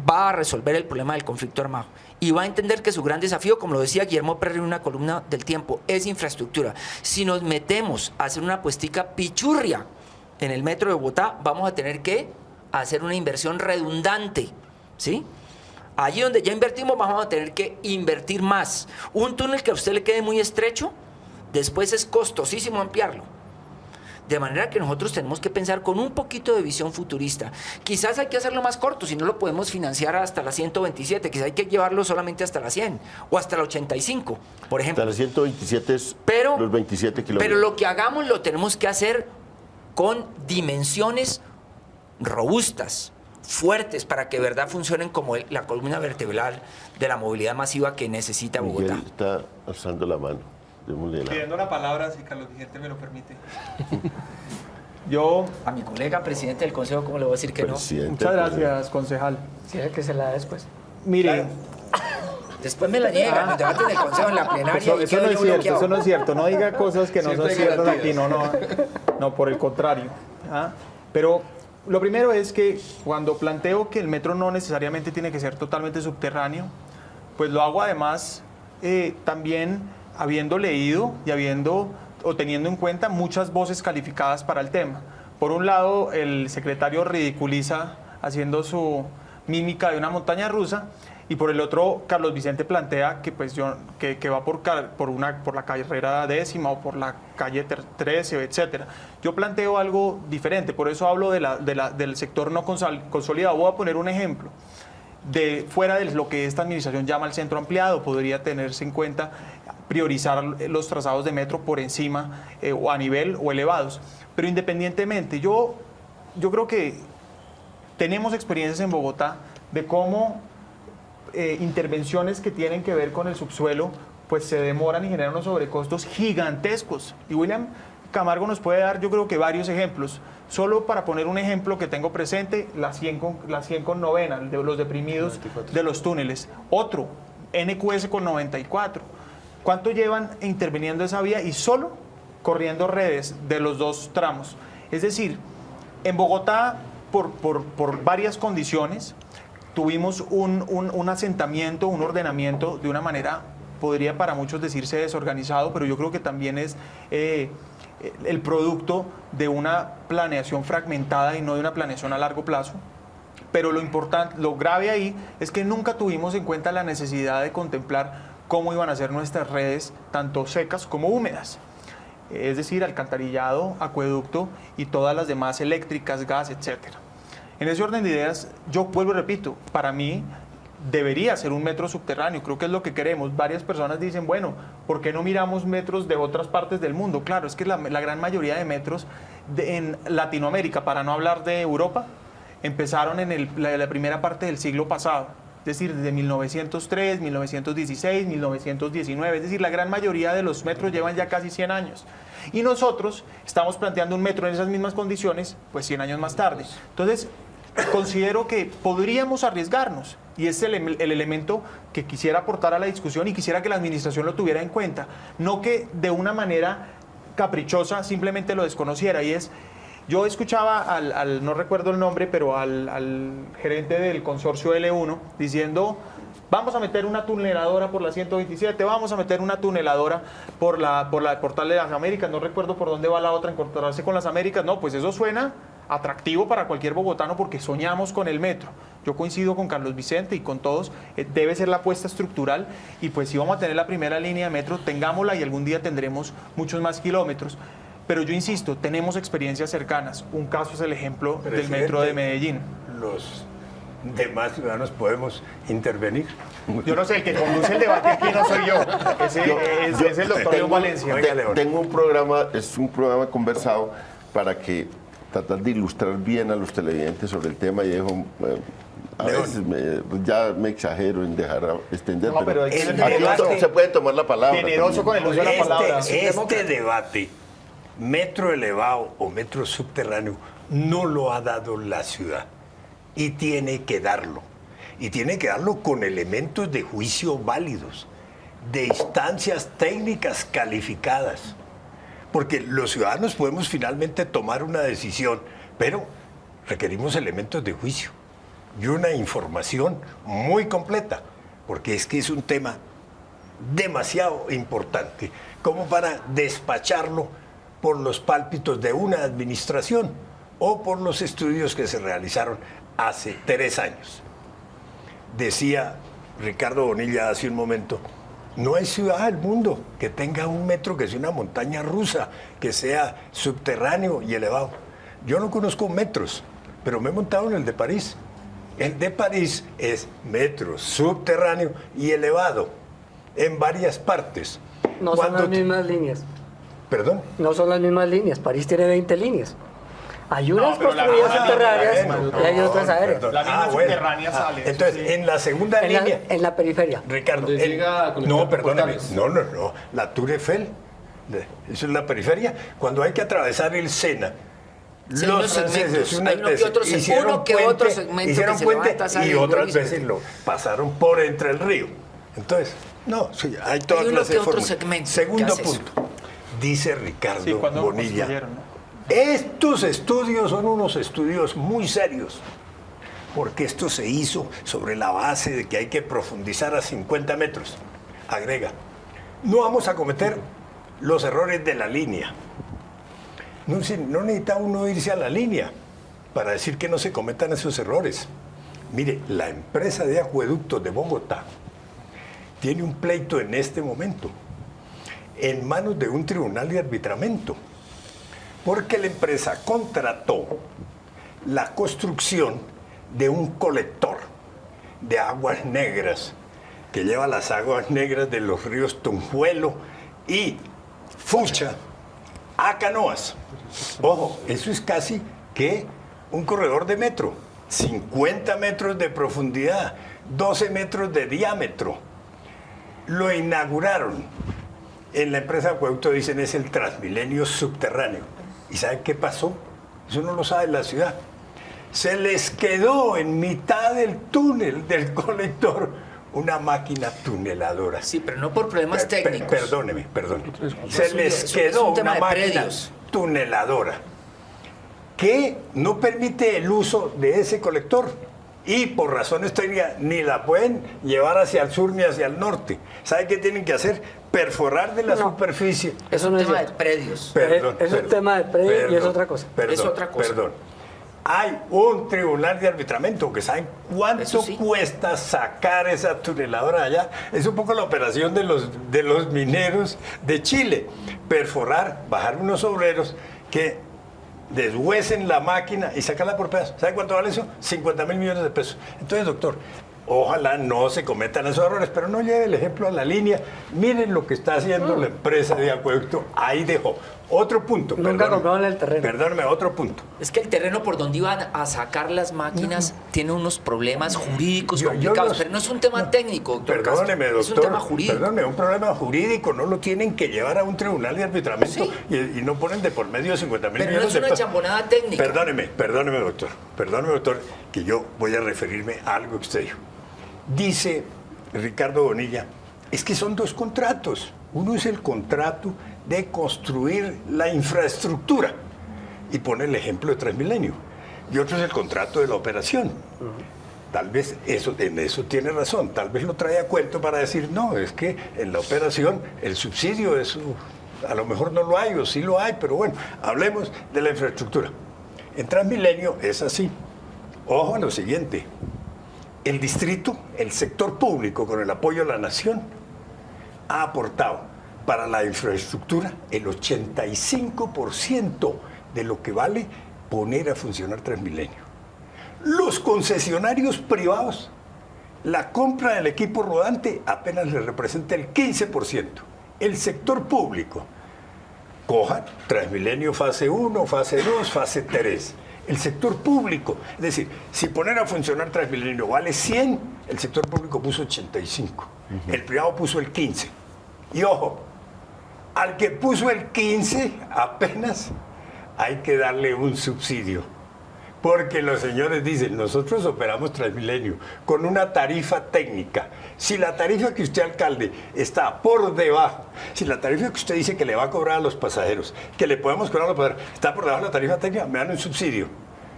va a resolver el problema del conflicto armado y va a entender que su gran desafío, como lo decía Guillermo Perry en una columna del Tiempo, es infraestructura. Si nos metemos a hacer una apuestica pichurria en el metro de Bogotá, vamos a tener que hacer una inversión redundante, ¿sí? Allí donde ya invertimos vamos a tener que invertir más. Un túnel que a usted le quede muy estrecho, después es costosísimo ampliarlo. De manera que nosotros tenemos que pensar con un poquito de visión futurista. Quizás hay que hacerlo más corto, si no lo podemos financiar hasta la 127, quizás hay que llevarlo solamente hasta la 100 o hasta la 85, por ejemplo. Hasta la 127 es los 27 kilómetros. Pero lo que hagamos lo tenemos que hacer con dimensiones robustas, fuertes, para que de verdad funcionen como la columna vertebral de la movilidad masiva que necesita Bogotá. Miguel está alzando la mano. Pidiendo la palabra, si Carlos Vicente me lo permite. Yo... A mi colega presidente del Consejo, ¿cómo le voy a decir que no? Muchas gracias, concejal. Sí, que se la da después. Mire... Claro. Después me la niegan en los debates del Consejo, en la plenaria. Eso no es cierto, eso no es cierto. No diga cosas que no son ciertas aquí, no, por el contrario. ¿Ah? Pero lo primero es que cuando planteo que el metro no necesariamente tiene que ser totalmente subterráneo, pues lo hago además también habiendo leído y teniendo en cuenta muchas voces calificadas para el tema. Por un lado, el secretario ridiculiza haciendo su mímica de una montaña rusa, y por el otro, Carlos Vicente plantea que que va por la carrera 10ª o por la calle 13, etcétera. Yo planteo algo diferente, por eso hablo del sector no consolidado. Voy a poner un ejemplo. Fuera de lo que esta administración llama el centro ampliado, podría tenerse en cuenta priorizar los trazados de metro por encima o a nivel o elevados. Pero independientemente, yo creo que tenemos experiencias en Bogotá de cómo intervenciones que tienen que ver con el subsuelo pues se demoran y generan unos sobrecostos gigantescos. Y William Camargo nos puede dar, yo creo que varios ejemplos. Solo para poner un ejemplo que tengo presente, la 100 con novena, de los deprimidos 94. De los túneles. Otro, NQS con 94. ¿Cuánto llevan interviniendo esa vía y solo corriendo redes de los dos tramos? Es decir, en Bogotá, por varias condiciones, tuvimos un asentamiento, un ordenamiento de una manera, podría para muchos decirse desorganizado, pero yo creo que también es el producto de una planeación fragmentada y no de una planeación a largo plazo. Pero lo importante, lo grave ahí es que nunca tuvimos en cuenta la necesidad de contemplar cómo iban a ser nuestras redes, tanto secas como húmedas. Es decir, alcantarillado, acueducto y todas las demás eléctricas, gas, etcétera. En ese orden de ideas, yo vuelvo y repito, para mí debería ser un metro subterráneo, creo que es lo que queremos. Varias personas dicen, bueno, ¿por qué no miramos metros de otras partes del mundo? Claro, es que la gran mayoría de metros en Latinoamérica, para no hablar de Europa, empezaron en la primera parte del siglo pasado, es decir, desde 1903, 1916, 1919, es decir, la gran mayoría de los metros llevan ya casi 100 años. Y nosotros estamos planteando un metro en esas mismas condiciones, pues 100 años más tarde. Entonces, considero que podríamos arriesgarnos, y es el elemento que quisiera aportar a la discusión y quisiera que la administración lo tuviera en cuenta, no que de una manera caprichosa simplemente lo desconociera, y es Yo escuchaba no recuerdo el nombre, pero al gerente del consorcio L1 diciendo, vamos a meter una tuneladora por la 127, vamos a meter una tuneladora por la Portal de las Américas, no recuerdo por dónde va la otra, encontrarse con las Américas. No, pues eso suena atractivo para cualquier bogotano porque soñamos con el metro. Yo coincido con Carlos Vicente y con todos, debe ser la apuesta estructural, y pues si vamos a tener la primera línea de metro, tengámosla, y algún día tendremos muchos más kilómetros. Pero yo insisto, tenemos experiencias cercanas. Un caso es el ejemplo del metro de Medellín. Los demás ciudadanos podemos intervenir. Yo no sé, el que conduce el debate aquí no soy yo. Es el doctor León Valencia. Tengo un programa, es un programa conversado para que tratar de ilustrar bien a los televidentes sobre el tema, y dejo... a veces ya me exagero en dejar extender, No, pero aquí debate, se puede tomar la palabra. Generoso con el uso de la palabra. Este debate, metro elevado o metro subterráneo, no lo ha dado la ciudad. Y tiene que darlo. Y tiene que darlo con elementos de juicio válidos, de instancias técnicas calificadas. Porque los ciudadanos podemos finalmente tomar una decisión, pero requerimos elementos de juicio y una información muy completa, porque es que es un tema demasiado importante como para despacharlo por los pálpitos de una administración o por los estudios que se realizaron hace 3 años. Decía Ricardo Bonilla hace un momento, no hay ciudad del mundo que tenga un metro que sea una montaña rusa, que sea subterráneo y elevado. Yo no conozco metros, pero me he montado en el de París. El de París es metro subterráneo y elevado en varias partes. No son las mismas líneas. ¿Perdón? No son las mismas líneas. París tiene 20 líneas. Hay unas construidas subterráneas y hay otras aéreas. La misma subterránea sale. Entonces, en la segunda línea... En la periferia. Ricardo, no, perdóname. No. La Tour Eiffel, eso es la periferia. Cuando hay que atravesar el Sena, sí, los franceses uno que otro segmento hicieron que puente levanta, y otras veces lo pasaron por entre el río. Entonces, no, sí, hay toda clase de formas. Segundo punto, dice Ricardo Bonilla, estos estudios son unos estudios muy serios, porque esto se hizo sobre la base de que hay que profundizar a 50 metros. Agrega, no vamos a cometer los errores de la línea. No necesita uno irse a la línea para decir que no se cometan esos errores. Mire, la empresa de acueductos de Bogotá tiene un pleito en este momento en manos de un tribunal de arbitramiento, porque la empresa contrató la construcción de un colector de aguas negras que lleva las aguas negras de los ríos Tunjuelo y Fucha a Canoas. Ojo, eso es casi que un corredor de metro, 50 metros de profundidad, 12 metros de diámetro. Lo inauguraron. En la empresa de acueducto dicen es el Transmilenio subterráneo. ¿Y saben qué pasó? Eso no lo sabe la ciudad. Se les quedó en mitad del túnel del colector una máquina tuneladora. Sí, pero no por problemas técnicos. Perdóneme. Se les quedó una máquina tuneladora que no permite el uso de ese colector y por razones técnicas ni la pueden llevar hacia el sur ni hacia el norte. ¿Sabe qué tienen que hacer? Perforar de la superficie. Eso no es un tema de predios. Es un tema de predios y es otra cosa. Es otra cosa. Perdón. Hay un tribunal de arbitramiento que saben cuánto cuesta sacar esa tuneladora allá. Es un poco la operación de los mineros de Chile. Perforar, bajar unos obreros que deshuesen la máquina y sacarla por pedazos. ¿Sabe cuánto vale eso? 50.000 millones de pesos. Entonces, doctor, ojalá no se cometan esos errores, pero no lleve el ejemplo a la línea. Miren lo que está haciendo la empresa de acueducto. Ahí dejó. Otro punto. Nunca compraron el terreno. Perdóneme, otro punto. Es que el terreno por donde iban a sacar las máquinas tiene unos problemas jurídicos complicados, pero no es un tema técnico, doctor. Perdóneme, doctor. Es un tema jurídico. Perdóneme, un problema jurídico no lo tienen que llevar a un tribunal de arbitramiento y no ponen de por medio 50.000 millones de pesos. Pero no es una chambonada técnica. Perdóneme, doctor. Perdóneme, doctor, que yo voy a referirme a algo que usted dijo. Dice Ricardo Bonilla, es que son 2 contratos. Uno es el contrato de construir la infraestructura y pone el ejemplo de Transmilenio. Y otro es el contrato de la operación. Tal vez en eso tiene razón, tal vez lo trae a cuento para decir, no, es que en la operación el subsidio a lo mejor no lo hay o sí lo hay, pero bueno, hablemos de la infraestructura. En Transmilenio es así. Ojo a lo siguiente, el distrito, el sector público con el apoyo de la nación ha aportado para la infraestructura el 85% de lo que vale poner a funcionar Transmilenio. Los concesionarios privados, la compra del equipo rodante apenas le representa el 15%. El sector público, cojan Transmilenio fase 1, fase 2, fase 3. El sector público, es decir, si poner a funcionar Transmilenio vale 100, el sector público puso 85. El privado puso el 15. Y ojo, al que puso el 15 apenas hay que darle un subsidio. Porque los señores dicen, nosotros operamos Transmilenio con una tarifa técnica. Si la tarifa que usted, alcalde, está por debajo, si la tarifa que usted dice que le va a cobrar a los pasajeros, que le podemos cobrar a los pasajeros, está por debajo de la tarifa técnica, me dan un subsidio.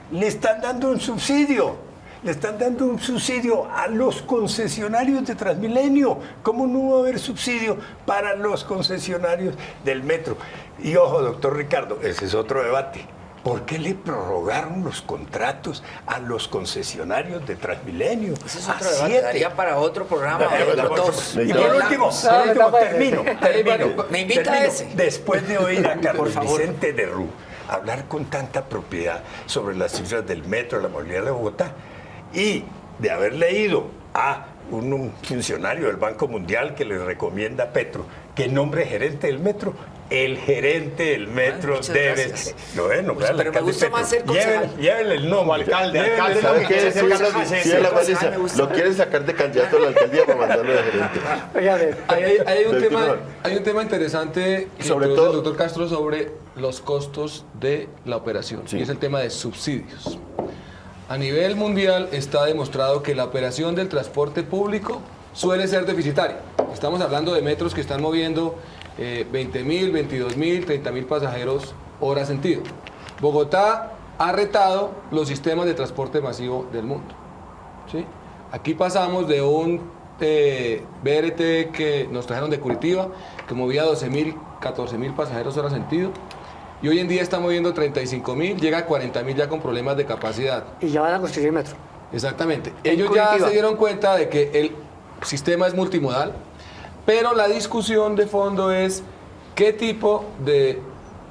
Le están dando un subsidio. Le están dando un subsidio a los concesionarios de Transmilenio. ¿Cómo no va a haber subsidio para los concesionarios del metro? Y ojo, doctor Ricardo, ese es otro debate. ¿Por qué le prorrogaron los contratos a los concesionarios de Transmilenio? Ese es otro debate, daría para otro programa. Y por último, termino. Me invita a ese. Después de oír a Carlos Vicente de Rú hablar con tanta propiedad sobre las cifras del metro, la movilidad de Bogotá, y de haber leído a un funcionario del Banco Mundial que le recomienda a Petro que nombre gerente del metro, el gerente del metro debe... No, pues, pero me gusta más ser concejal. Llévenle el nombre. Alcalde. Lo quieren sacar de candidato a la alcaldía para mandarlo de gerente. Hay un tema interesante sobre todo el doctor Castro sobre los costos de la operación, y es el tema de subsidios. A nivel mundial está demostrado que la operación del transporte público suele ser deficitaria. Estamos hablando de metros que están moviendo 20.000, 22.000, 30.000 pasajeros hora sentido. Bogotá ha retado los sistemas de transporte masivo del mundo. ¿Sí? Aquí pasamos de un BRT que nos trajeron de Curitiba, que movía 12.000, 14.000 pasajeros hora sentido, y hoy en día está moviendo 35.000, llega a 40.000 ya con problemas de capacidad. Y ya van a construir el metro. Exactamente. Ellos ya se dieron cuenta de que el sistema es multimodal, pero la discusión de fondo es qué tipo de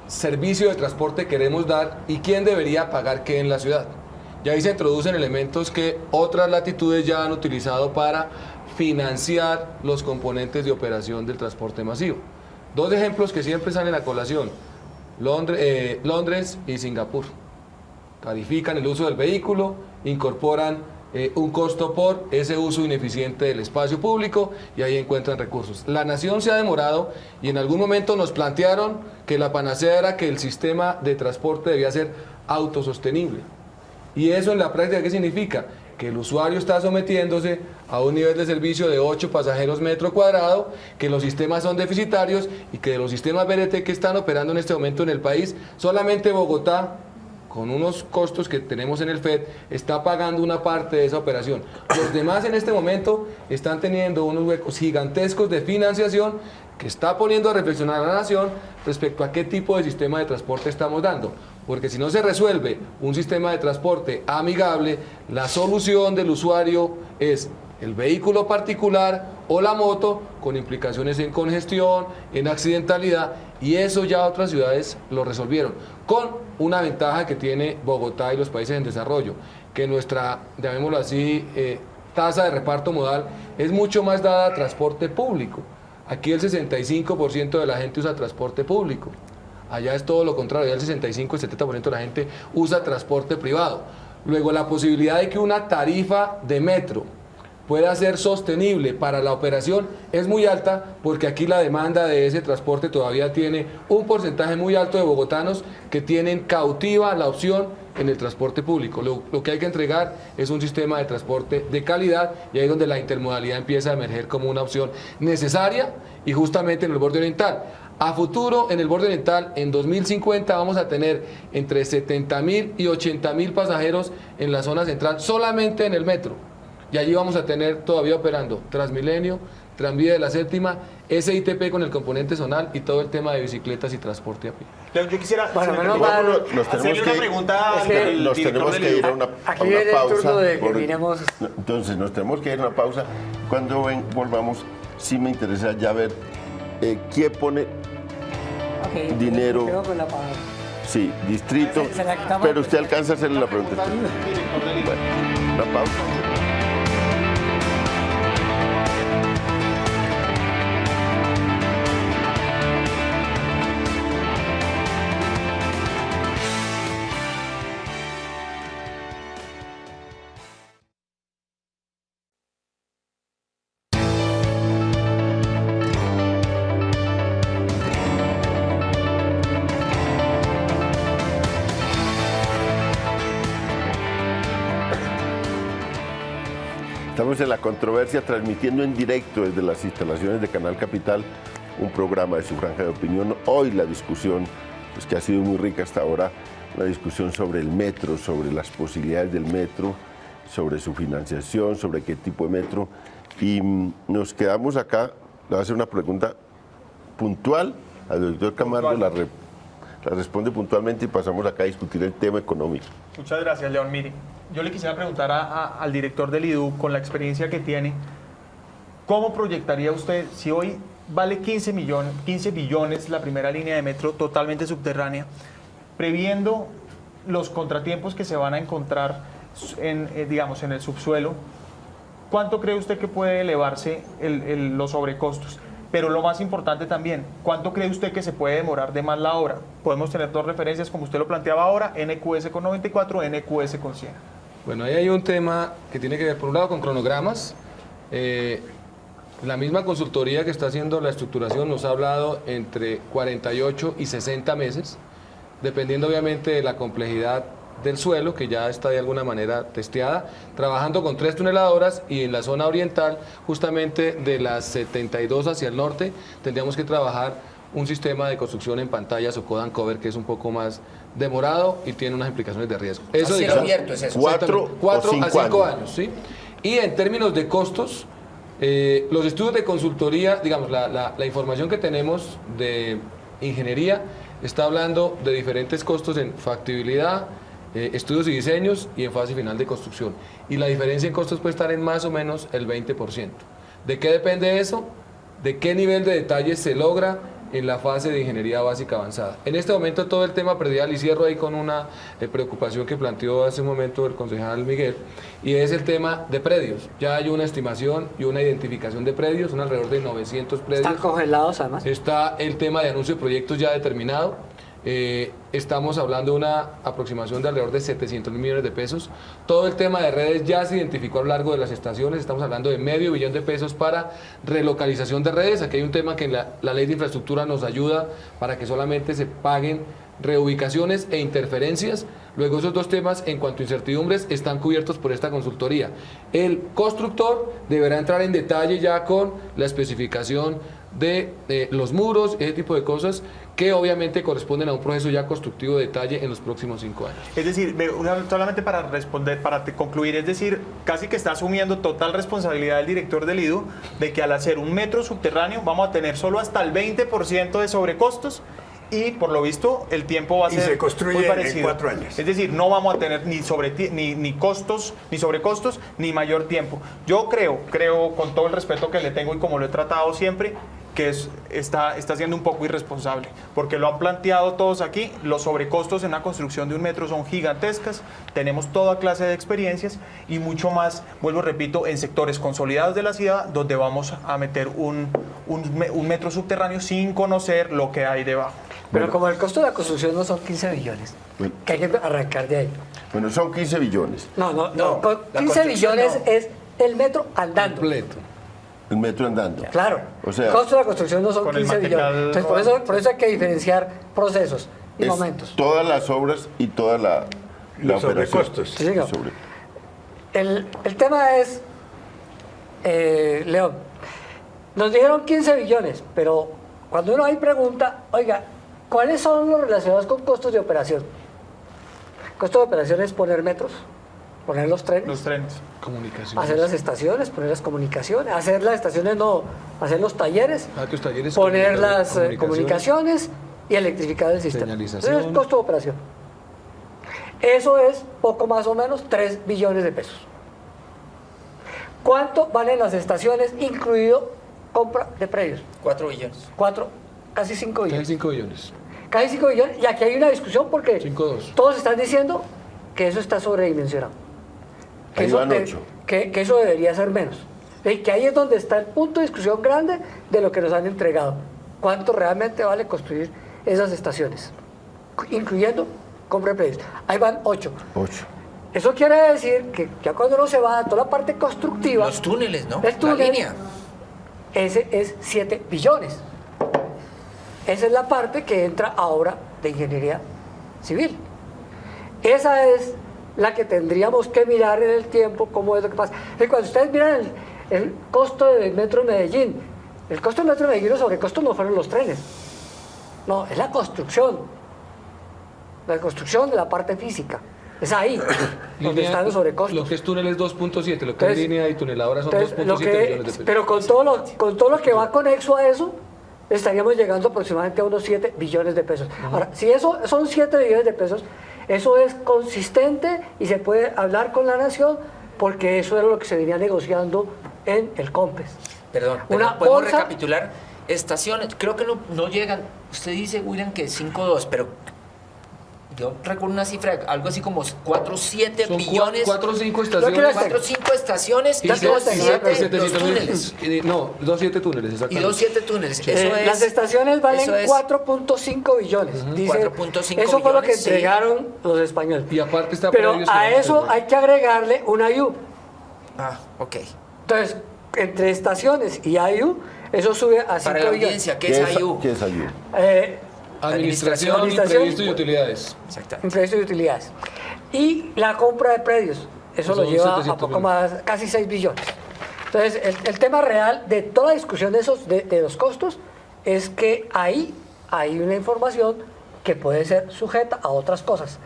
servicio de transporte queremos dar y quién debería pagar qué en la ciudad. Y ahí se introducen elementos que otras latitudes ya han utilizado para financiar los componentes de operación del transporte masivo. Dos ejemplos que siempre salen a colación: Londres y Singapur. Tarifican el uso del vehículo, incorporan un costo por ese uso ineficiente del espacio público y ahí encuentran recursos. La nación se ha demorado y en algún momento nos plantearon que la panacea era que el sistema de transporte debía ser autosostenible. ¿Y eso en la práctica qué significa? Que el usuario está sometiéndose a un nivel de servicio de 8 pasajeros metro cuadrado, que los sistemas son deficitarios y que de los sistemas BRT que están operando en este momento en el país, solamente Bogotá, con unos costos que tenemos en el FED, está pagando una parte de esa operación. Los demás en este momento están teniendo unos huecos gigantescos de financiación que está poniendo a reflexionar a la nación respecto a qué tipo de sistema de transporte estamos dando. Porque si no se resuelve un sistema de transporte amigable, la solución del usuario es el vehículo particular o la moto, con implicaciones en congestión, en accidentalidad, y eso ya otras ciudades lo resolvieron, con una ventaja que tiene Bogotá y los países en desarrollo, que nuestra, llamémoslo así, tasa de reparto modal es mucho más dada a transporte público. Aquí el 65% de la gente usa transporte público. Allá es todo lo contrario, allá el 65 y 70% de la gente usa transporte privado. Luego, la posibilidad de que una tarifa de metro pueda ser sostenible para la operación es muy alta, porque aquí la demanda de ese transporte todavía tiene un porcentaje muy alto de bogotanos que tienen cautiva la opción en el transporte público. Lo que hay que entregar es un sistema de transporte de calidad, y ahí es donde la intermodalidad empieza a emerger como una opción necesaria, y justamente en el borde oriental. A futuro, en el borde oriental, en 2050 vamos a tener entre 70.000 y 80.000 pasajeros en la zona central, solamente en el metro. Y allí vamos a tener todavía operando Transmilenio, Tranvía de la Séptima, SITP con el componente zonal y todo el tema de bicicletas y transporte a pie. León, yo quisiera Bueno, hacerle una pregunta al Nos tenemos que ir a una Aquí viene el turno pausa. de que miremos. Entonces, nos tenemos que ir a una pausa. Cuando volvamos, sí me interesa ya ver quién pone dinero. Quedo con la palabra. Sí, distrito. Se la quitamos. Pero usted alcanza a hacerle la pregunta. Bueno, la pausa. Estamos en La Controversia, transmitiendo en directo desde las instalaciones de Canal Capital, un programa de Su Franja de Opinión. Hoy la discusión, pues, que ha sido muy rica hasta ahora, una discusión sobre el metro, sobre las posibilidades del metro, sobre su financiación, sobre qué tipo de metro. Y nos quedamos acá, le voy a hacer una pregunta puntual al doctor Camargo, la responde puntualmente y pasamos acá a discutir el tema económico. Muchas gracias, León. Mire, yo le quisiera preguntar al director del IDU, con la experiencia que tiene, ¿cómo proyectaría usted si hoy vale 15 billones la primera línea de metro totalmente subterránea, previendo los contratiempos que se van a encontrar digamos, en el subsuelo? ¿Cuánto cree usted que puede elevarse los sobrecostos? Pero lo más importante también, ¿cuánto cree usted que se puede demorar de más la obra? Podemos tener dos referencias, como usted lo planteaba ahora, NQS con 94, NQS con 100. Bueno, ahí hay un tema que tiene que ver, por un lado, con cronogramas. La misma consultoría que está haciendo la estructuración nos ha hablado entre 48 y 60 meses, dependiendo obviamente de la complejidad del suelo, que ya está de alguna manera testeada, trabajando con 3 tuneladoras, y en la zona oriental, justamente de las 72 hacia el norte, tendríamos que trabajar un sistema de construcción en pantallas o code and cover, que es un poco más demorado y tiene unas implicaciones de riesgo. Eso, digamos, abierto es eso. 4 a 5 años, ¿sí? Y en términos de costos, los estudios de consultoría, digamos, la información que tenemos de ingeniería está hablando de diferentes costos en factibilidad, estudios y diseños y en fase final de construcción. Y la diferencia en costos puede estar en más o menos el 20%. ¿De qué depende eso? ¿De qué nivel de detalle se logra en la fase de ingeniería básica avanzada? En este momento todo el tema predial, y cierro ahí con una preocupación que planteó hace un momento el concejal Miguel, y es el tema de predios. Ya hay una estimación y una identificación de predios, son alrededor de 900 predios. ¿Están congelados además? Está el tema de anuncio de proyectos ya determinado. Estamos hablando de una aproximación de alrededor de 700 mil millones de pesos. Todo el tema de redes ya se identificó a lo largo de las estaciones. Estamos hablando de $500 millones de pesos para relocalización de redes. Aquí hay un tema que la ley de infraestructura nos ayuda para que solamente se paguen reubicaciones e interferencias. Luego esos dos temas, en cuanto a incertidumbres, están cubiertos por esta consultoría. El constructor deberá entrar en detalle ya con la especificación de los muros, ese tipo de cosas que obviamente corresponden a un proceso ya constructivo de detalle en los próximos 5 años. Es decir, solamente para responder, para concluir, es decir, casi que está asumiendo total responsabilidad del director del IDU de que al hacer un metro subterráneo vamos a tener solo hasta el 20% de sobrecostos, y por lo visto el tiempo va a ser se construye muy parecido. en 4 años. Es decir, no vamos a tener ni costos, ni sobrecostos, ni mayor tiempo. Yo creo, con todo el respeto que le tengo y como lo he tratado siempre, que está siendo un poco irresponsable, porque lo han planteado todos aquí. Los sobrecostos en la construcción de un metro son gigantescas, tenemos toda clase de experiencias y mucho más, vuelvo, repito, en sectores consolidados de la ciudad, donde vamos a meter un metro subterráneo sin conocer lo que hay debajo. Pero como el costo de la construcción no son 15 billones, que hay que arrancar de ahí. Bueno, son 15 billones. No, 15 billones no. Es el metro andando. Completo. El metro andando. Claro. O sea, el costo de la construcción no son 15 billones. Entonces, por eso hay que diferenciar procesos y momentos. Todas las obras y toda la los operación. sobrecostos. Sí, el tema es, León, nos dijeron 15 billones, pero cuando uno ahí pregunta, oiga, ¿cuáles son los relacionados con costos de operación? Costo de operación es poner metros, poner los trenes. Los trenes. Comunicaciones. Hacer las estaciones, poner las comunicaciones, hacer las estaciones no, hacer los talleres, Tus talleres, poner las comunicaciones y electrificar el sistema. Señalización. Eso es costo de operación. Eso es poco más o menos 3 billones de pesos. ¿Cuánto valen las estaciones, incluido compra de predios? 4 billones. Casi 5 billones. Casi 5 billones. Casi 5 billones. Y aquí hay una discusión porque 5,2. todos están diciendo que eso está sobredimensionado. Que, Ahí eso, van 8. que eso debería ser menos. Y que ahí es donde está el punto de discusión grande de lo que nos han entregado. ¿Cuánto realmente vale construir esas estaciones? Incluyendo compra de predios. Ahí van 8. 8. Eso quiere decir que ya cuando uno se va a toda la parte constructiva... Los túneles, ¿no? El túnel, la línea. Ese es 7 billones. Esa es la parte que entra ahora de ingeniería civil. Esa es la que tendríamos que mirar en el tiempo, cómo es lo que pasa. Y cuando ustedes miran el costo del metro de Medellín, el costo del metro de Medellín, los sobrecostos no fueron los trenes. No, es la construcción. La construcción de la parte física. Es ahí donde están los sobrecostos. Lo que es túnel es 2.7, lo que es línea y tuneladora son 2.7 millones de pesos. Pero con todo lo que va conexo a eso, estaríamos llegando aproximadamente a unos 7 billones de pesos. Ahora, si eso son 7 billones de pesos, eso es consistente y se puede hablar con la nación porque eso era lo que se venía negociando en el COMPES. Perdón, podemos recapitular. Estaciones, creo que no llegan. Usted dice, William, que 5.2, pero yo recuerdo una cifra, algo así como 4 o 7 billones. 4 o 5 estaciones. 4 o 5 estaciones y 2 7 túneles. No, 2 7 túneles, exactamente. Y 2 7 túneles. Las estaciones valen 4.5 billones. Dice, 4.5 eso fue lo que entregaron los españoles. Y aparte está pero a eso hay que agregarle una IU. Ah, ok. Entonces, entre estaciones y IU, eso sube a 5 billones. Para la audiencia, ¿qué es IU? ¿Qué es IU? Administración, imprevisto y utilidades. Exactamente. Imprevisto y utilidades. Y la compra de predios, eso lo lleva a poco más, casi 6 billones. Entonces, el tema real de toda la discusión de los costos es que ahí hay una información que puede ser sujeta a otras cosas.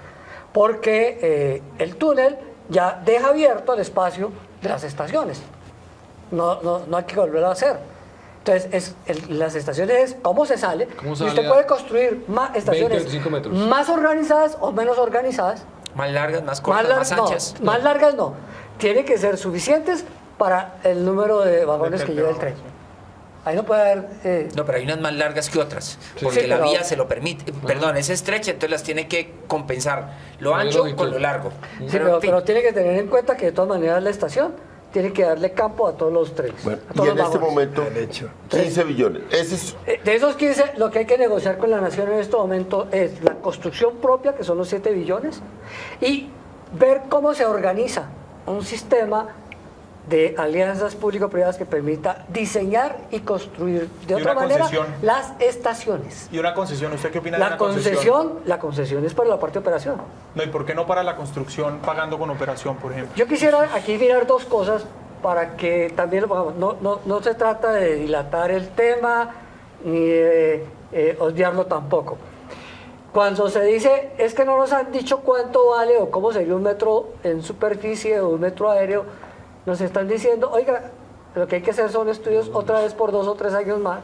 Porque el túnel ya deja abierto el espacio de las estaciones. No hay que volverlo a hacer. Entonces, las estaciones es cómo se sale. Y usted puede construir más estaciones 20, 25 metros. más organizadas o menos organizadas. Más largas, más cortas, más anchas. No, más largas no. Tienen que ser suficientes para el número de vagones que lleva el tren. Ahí no puede haber... No, pero hay unas más largas que otras, porque la vía se lo permite. Perdón, es estrecha, entonces las tiene que compensar lo ancho con lo largo. Sí, pero tiene que tener en cuenta que de todas maneras la estación tiene que darle campo a todos los trenes. Bueno, a todos y en los este vagones. momento, 15 billones. Ese es... De esos 15, lo que hay que negociar con la nación en este momento es la construcción propia, que son los 7 billones, y ver cómo se organiza un sistema de alianzas público-privadas que permita diseñar y construir de otra manera las estaciones. ¿Y una concesión? ¿Usted qué opina de una concesión? La concesión es para la parte de operación. No, ¿y por qué no para la construcción pagando con operación, por ejemplo? Yo quisiera aquí mirar dos cosas para que también lo pongamos. No se trata de dilatar el tema ni de odiarlo tampoco. Cuando se dice, es que no nos han dicho cuánto vale o cómo sería un metro en superficie o un metro aéreo, nos están diciendo, oiga, lo que hay que hacer son estudios otra vez por 2 o 3 años más.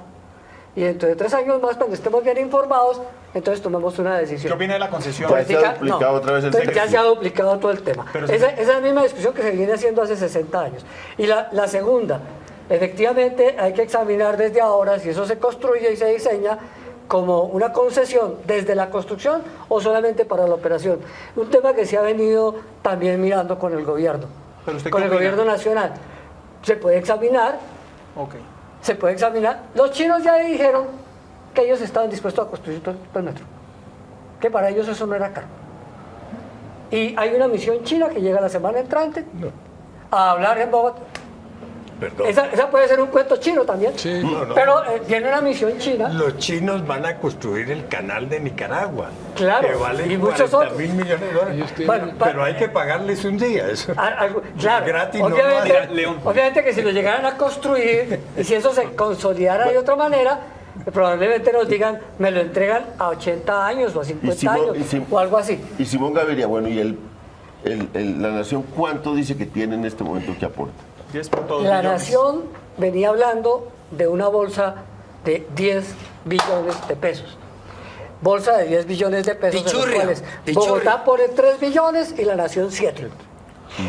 Y dentro de 3 años más, cuando estemos bien informados, entonces tomemos una decisión. ¿Qué opina de la concesión? Ya se ha duplicado otra vez el tema. Ya se ha duplicado todo el tema. Esa es la misma discusión que se viene haciendo hace 60 años. Y la segunda, efectivamente hay que examinar desde ahora si eso se construye y se diseña como una concesión desde la construcción o solamente para la operación. Un tema que se ha venido también mirando con el gobierno. Con el gobierno nacional. Se puede examinar. Se puede examinar. Los chinos ya dijeron que ellos estaban dispuestos a construir todo el metro. Que para ellos eso no era caro. Y hay una misión china que llega la semana entrante a hablar en Bogotá. Esa puede ser un cuento chino también. Sí. Pero tiene una misión china. Los chinos van a construir el canal de Nicaragua. Claro. Que vale y muchos 40 mil millones de dólares. Bueno, pero hay que pagarles un día. Eso. Claro. Gratis obviamente que si lo llegaran a construir y si eso se consolidara de otra manera, probablemente nos digan, me lo entregan a 80 años o a 50 años o algo así. Y Simón Gaviria, bueno, y la Nación, ¿cuánto dice que tiene en este momento que aporta? 10 por todos La millones. Nación venía hablando de una bolsa de 10 billones de pesos. Bolsa de 10 billones de pesos, de los cuales Bogotá pone 3 billones y la Nación 7.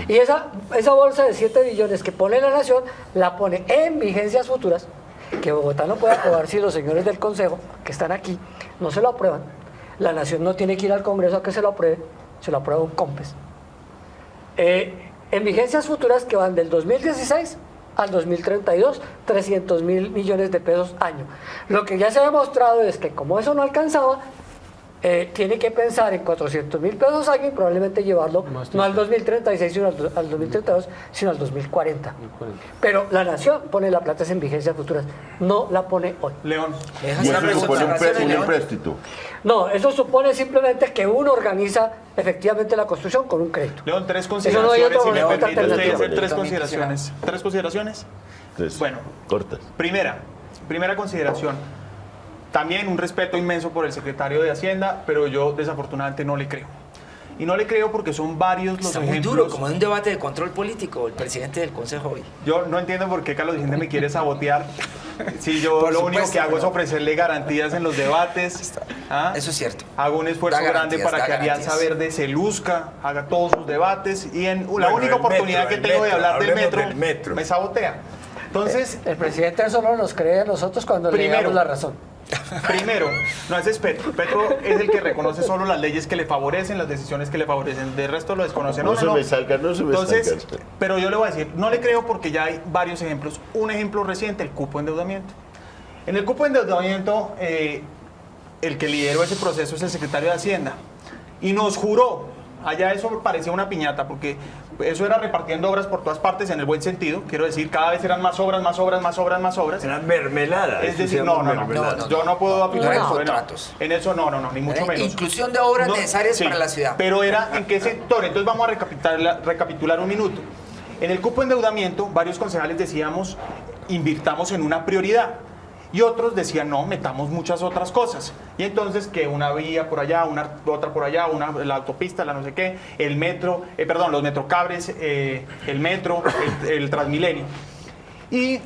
Y esa bolsa de 7 billones que pone la Nación, la pone en vigencias futuras, que Bogotá no puede aprobar si los señores del Consejo, que están aquí, no se lo aprueban. La Nación no tiene que ir al Congreso a que se lo apruebe, se lo aprueba un COMPES. En vigencias futuras que van del 2016 al 2032, 300 mil millones de pesos año. Lo que ya se ha demostrado es que como eso no alcanzaba, tiene que pensar en 400 mil pesos año y probablemente llevarlo no al 2036, sino al 2032, sino al 2040. Pero la Nación pone la plata en vigencias futuras, no la pone hoy. León. ¿Y eso supone un empréstito? No, eso supone simplemente que uno organiza efectivamente la construcción con un crédito. León, 3 Eso consideraciones, no hay otra si me otra permite alternativa. hacer 3 consideraciones. ¿3 consideraciones? Bueno, cortas. Primera consideración. También un respeto inmenso por el secretario de Hacienda, pero yo desafortunadamente no le creo. Y no le creo porque son varios los Está ejemplos. muy duro, como en un debate de control político, el presidente del Consejo hoy. Yo no entiendo por qué Carlos Vicente me quiere sabotear. Si yo Por lo supuesto, único que hago es no. ofrecerle garantías en los debates. ¿Ah? Eso es cierto. Hago un esfuerzo Da garantías, grande para da que Alianza garantías. Verde se luzca, haga todos sus debates y en la Bueno, única el oportunidad metro, que tengo de hablar del hablemos metro, me sabotea. Entonces, El presidente solo nos cree a nosotros cuando le damos la razón. Primero, no ese es Petro. Petro es el que reconoce solo las leyes que le favorecen, las decisiones que le favorecen. De resto lo desconoce. No se me salga, no se me Entonces, salga. pero yo le voy a decir, no le creo porque ya hay varios ejemplos. Un ejemplo reciente, el cupo de endeudamiento. En el cupo de endeudamiento, el que lideró ese proceso es el secretario de Hacienda. Y nos juró, allá eso parecía una piñata, porque eso era repartiendo obras por todas partes en el buen sentido. Quiero decir, cada vez eran más obras, más obras, más obras, más obras. Eran mermeladas. Es decir, no, yo no puedo aplicar eso. En eso no, ni mucho menos. Inclusión de obras necesarias para la ciudad. Pero era en qué sector. Entonces vamos a recapitular un minuto. En el cupo de endeudamiento, varios concejales decíamos, invirtamos en una prioridad. Y otros decían, no, metamos muchas otras cosas. Y entonces que una vía por allá, otra por allá, la autopista, la no sé qué, el metro, los metrocables, el metro, el Transmilenio. Y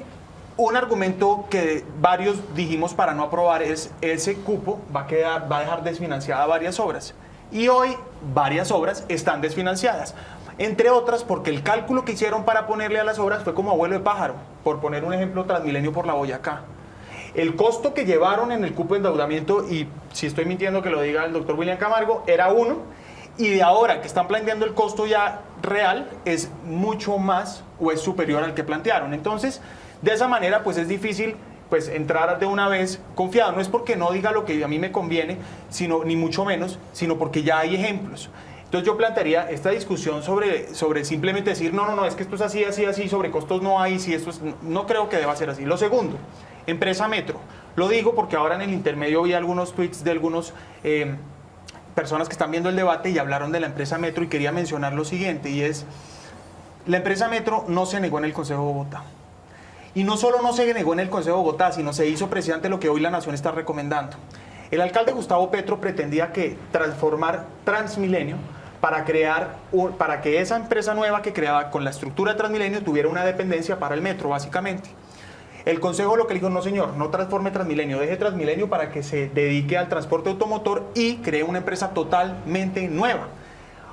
un argumento que varios dijimos para no aprobar es, ese cupo va a dejar desfinanciada varias obras. Y hoy varias obras están desfinanciadas. Entre otras porque el cálculo que hicieron para ponerle a las obras fue como abuelo de pájaro. Por poner un ejemplo, Transmilenio por la Boyacá. El costo que llevaron en el cupo de endeudamiento, y si estoy mintiendo que lo diga el doctor William Camargo, era 1, y de ahora que están planteando el costo ya real, es mucho más o es superior al que plantearon. Entonces, de esa manera, pues es difícil pues entrar de una vez confiado. No es porque no diga lo que a mí me conviene, ni mucho menos, sino porque ya hay ejemplos. Entonces yo plantearía esta discusión sobre simplemente decir, no, es que esto es así, sobre costos no hay, si esto es, no creo que deba ser así. Lo segundo, empresa Metro. Lo digo porque ahora en el intermedio vi algunos tweets de algunos personas que están viendo el debate y hablaron de la empresa Metro y quería mencionar lo siguiente, y es, la empresa Metro no se negó en el Consejo de Bogotá. Y no solo no se negó en el Consejo de Bogotá, sino se hizo precisamente lo que hoy la Nación está recomendando. El alcalde Gustavo Petro pretendía transformar Transmilenio para que esa empresa nueva que creaba con la estructura de Transmilenio tuviera una dependencia para el metro, básicamente. El Consejo lo que dijo, no señor, no transforme Transmilenio, deje Transmilenio para que se dedique al transporte automotor y cree una empresa totalmente nueva.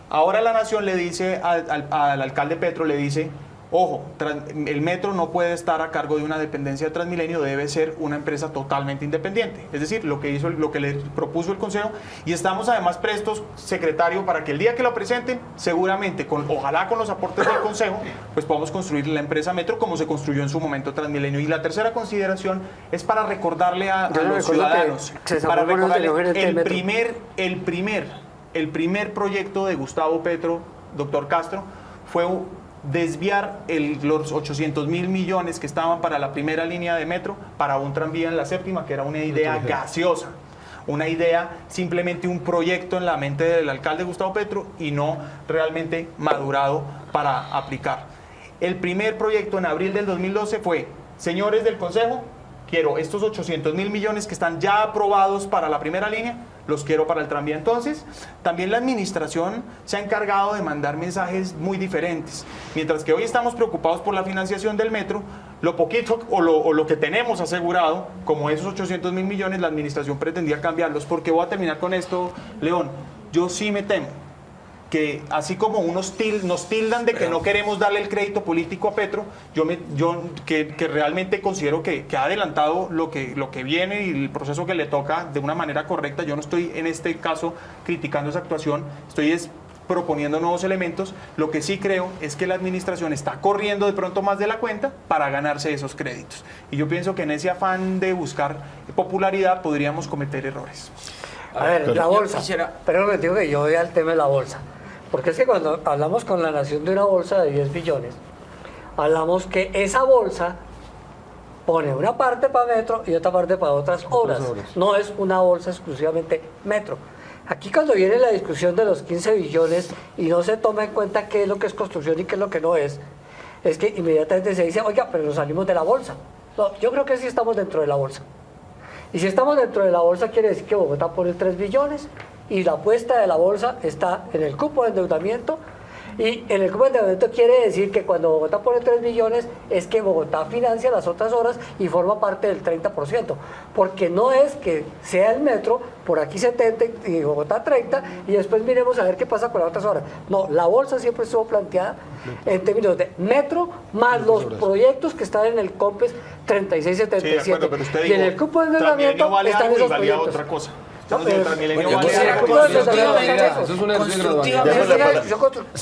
Ahora la Nación le dice al alcalde Petro, le dice, ojo, el metro no puede estar a cargo de una dependencia de Transmilenio, debe ser una empresa totalmente independiente. Es decir, lo que le propuso el Consejo, y estamos además prestos, secretario, para que el día que lo presenten, seguramente, ojalá con los aportes del Consejo, pues podamos construir la empresa Metro como se construyó en su momento Transmilenio. Y la tercera consideración es para recordarle a los ciudadanos, para recordarle el primer proyecto de Gustavo Petro, doctor Castro, fue desviar los 800.000 millones que estaban para la primera línea de metro para un tranvía en la séptima, que era una idea gaseosa, una idea, simplemente un proyecto en la mente del alcalde Gustavo Petro y no realmente madurado para aplicar. El primer proyecto en abril del 2012 fue, señores del Consejo, quiero estos 800.000 millones que están ya aprobados para la primera línea, los quiero para el tranvía. Entonces, también la administración se ha encargado de mandar mensajes muy diferentes. Mientras que hoy estamos preocupados por la financiación del metro, lo poquito o lo que tenemos asegurado, como esos 800.000 millones, la administración pretendía cambiarlos. Porque voy a terminar con esto, León. Yo sí me temo que así como nos tildan de que no queremos darle el crédito político a Petro, que realmente considero que ha adelantado lo que viene y el proceso que le toca de una manera correcta. Yo no estoy en este caso criticando esa actuación, estoy proponiendo nuevos elementos. Lo que sí creo es que la administración está corriendo de pronto más de la cuenta para ganarse esos créditos. Y yo pienso que en ese afán de buscar popularidad podríamos cometer errores. A ver, la bolsa. Pero me digo que yo voy al tema de la bolsa. Porque es que cuando hablamos con la nación de una bolsa de 10 billones, hablamos que esa bolsa pone una parte para metro y otra parte para otras obras. No es una bolsa exclusivamente metro. Aquí cuando viene la discusión de los 15 billones y no se toma en cuenta qué es lo que es construcción y qué es lo que no es que inmediatamente se dice, oiga, pero nos salimos de la bolsa. No, yo creo que sí estamos dentro de la bolsa. Y si estamos dentro de la bolsa quiere decir que Bogotá pone 3 billones y la apuesta de la bolsa está en el cupo de endeudamiento. Y en el cupo de endeudamiento quiere decir que cuando Bogotá pone 3 billones es que Bogotá financia las otras obras y forma parte del 30%. Porque no es que sea el metro, por aquí 70 y Bogotá 30, y después miremos a ver qué pasa con las otras obras. No, la bolsa siempre estuvo planteada en términos de metro más los proyectos que están en el COMPES 3677. Sí, de acuerdo, pero usted y en el cupo de endeudamiento están esos proyectos. Otra cosa.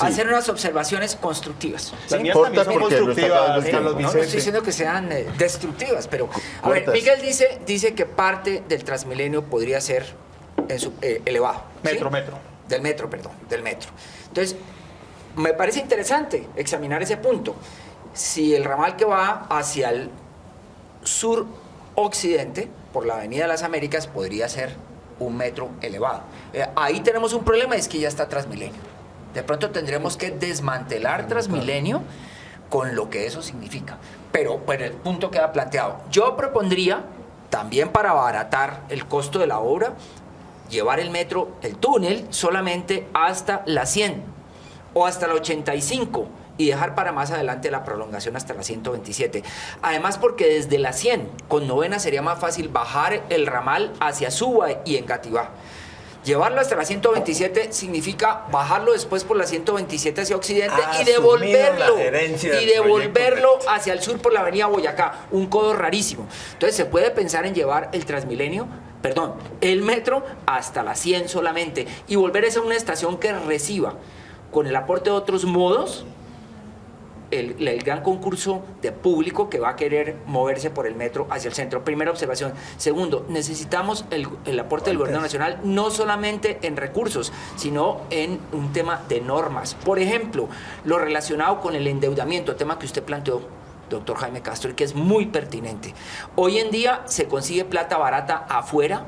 Hacer unas observaciones constructivas. ¿Sí? También son constructivas, Carlos Vicente. No estoy diciendo que sean destructivas, pero a ver, Miguel dice que parte del Transmilenio podría ser elevado. Metro. Del metro. Entonces, me parece interesante examinar ese punto. Si el ramal que va hacia el sur occidente, por la Avenida de las Américas, podría ser un metro elevado. Ahí tenemos un problema, es que ya está Transmilenio. De pronto tendremos que desmantelar Transmilenio con lo que eso significa. Pero el punto queda planteado. Yo propondría, también para abaratar el costo de la obra, llevar el metro, el túnel, solamente hasta la 100 o hasta la 85 y dejar para más adelante la prolongación hasta la 127. Además, porque desde la 100 con novena sería más fácil bajar el ramal hacia Suba y Engativá. Llevarlo hasta la 127 significa bajarlo después por la 127 hacia occidente y devolverlo hacia el sur por la avenida Boyacá. Un codo rarísimo. Entonces se puede pensar en llevar el metro hasta la 100 solamente y volver a una estación que reciba con el aporte de otros modos el gran concurso de público que va a querer moverse por el metro hacia el centro. Primera observación. Segundo, necesitamos el aporte del gobierno nacional no solamente en recursos, sino en un tema de normas. Por ejemplo, lo relacionado con el endeudamiento, tema que usted planteó, doctor Jaime Castro, y que es muy pertinente. Hoy en día se consigue plata barata afuera,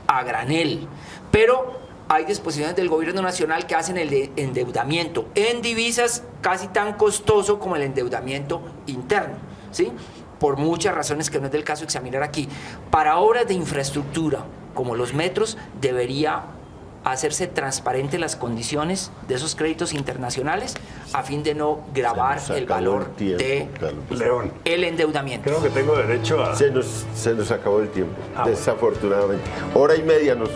a granel, pero hay disposiciones del gobierno nacional que hacen el endeudamiento en divisas casi tan costoso como el endeudamiento interno, ¿sí? Por muchas razones que no es del caso examinar aquí. Para obras de infraestructura como los metros debería hacerse transparente las condiciones de esos créditos internacionales a fin de no gravar el valor de León, el endeudamiento. Creo que tengo derecho a... Se nos acabó el tiempo, desafortunadamente. Hora y media nos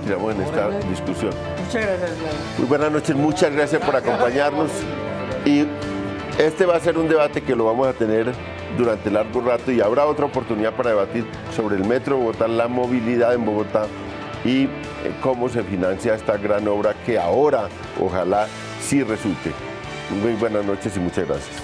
tiramos en esta discusión. Muchas gracias. Muy buenas noches, muchas gracias por acompañarnos. Y este va a ser un debate que lo vamos a tener durante largo rato y habrá otra oportunidad para debatir sobre el Metro de Bogotá, la movilidad en Bogotá y cómo se financia esta gran obra que ahora ojalá sí resulte. Muy buenas noches y muchas gracias.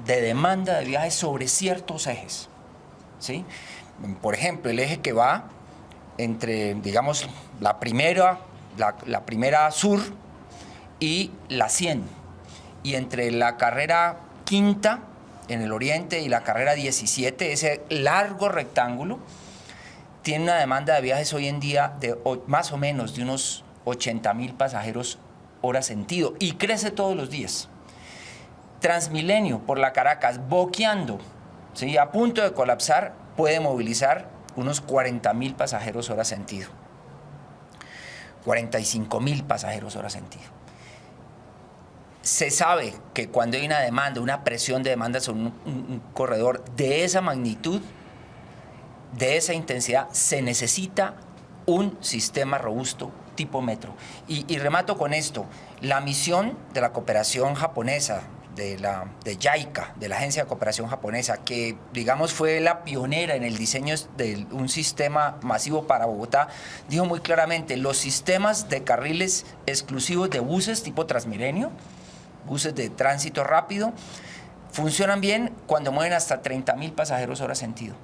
de demanda de viajes sobre ciertos ejes, ¿sí? Por ejemplo, el eje que va entre, digamos, la primera sur y la 100, y entre la carrera quinta en el oriente y la carrera 17, ese largo rectángulo tiene una demanda de viajes hoy en día de más o menos de unos 80.000 pasajeros hora sentido, y crece todos los días. Transmilenio por la Caracas, boqueando, ¿sí?, a punto de colapsar, puede movilizar unos 40.000 pasajeros hora sentido. 45.000 pasajeros hora sentido. Se sabe que cuando hay una demanda, una presión de demanda sobre un corredor de esa magnitud, de esa intensidad, se necesita un sistema robusto tipo metro. Y remato con esto: la misión de la cooperación japonesa, de JICA, de la Agencia de Cooperación Japonesa, que digamos fue la pionera en el diseño de un sistema masivo para Bogotá, dijo muy claramente: los sistemas de carriles exclusivos de buses tipo Transmilenio, buses de tránsito rápido, funcionan bien cuando mueven hasta 30.000 pasajeros hora sentido.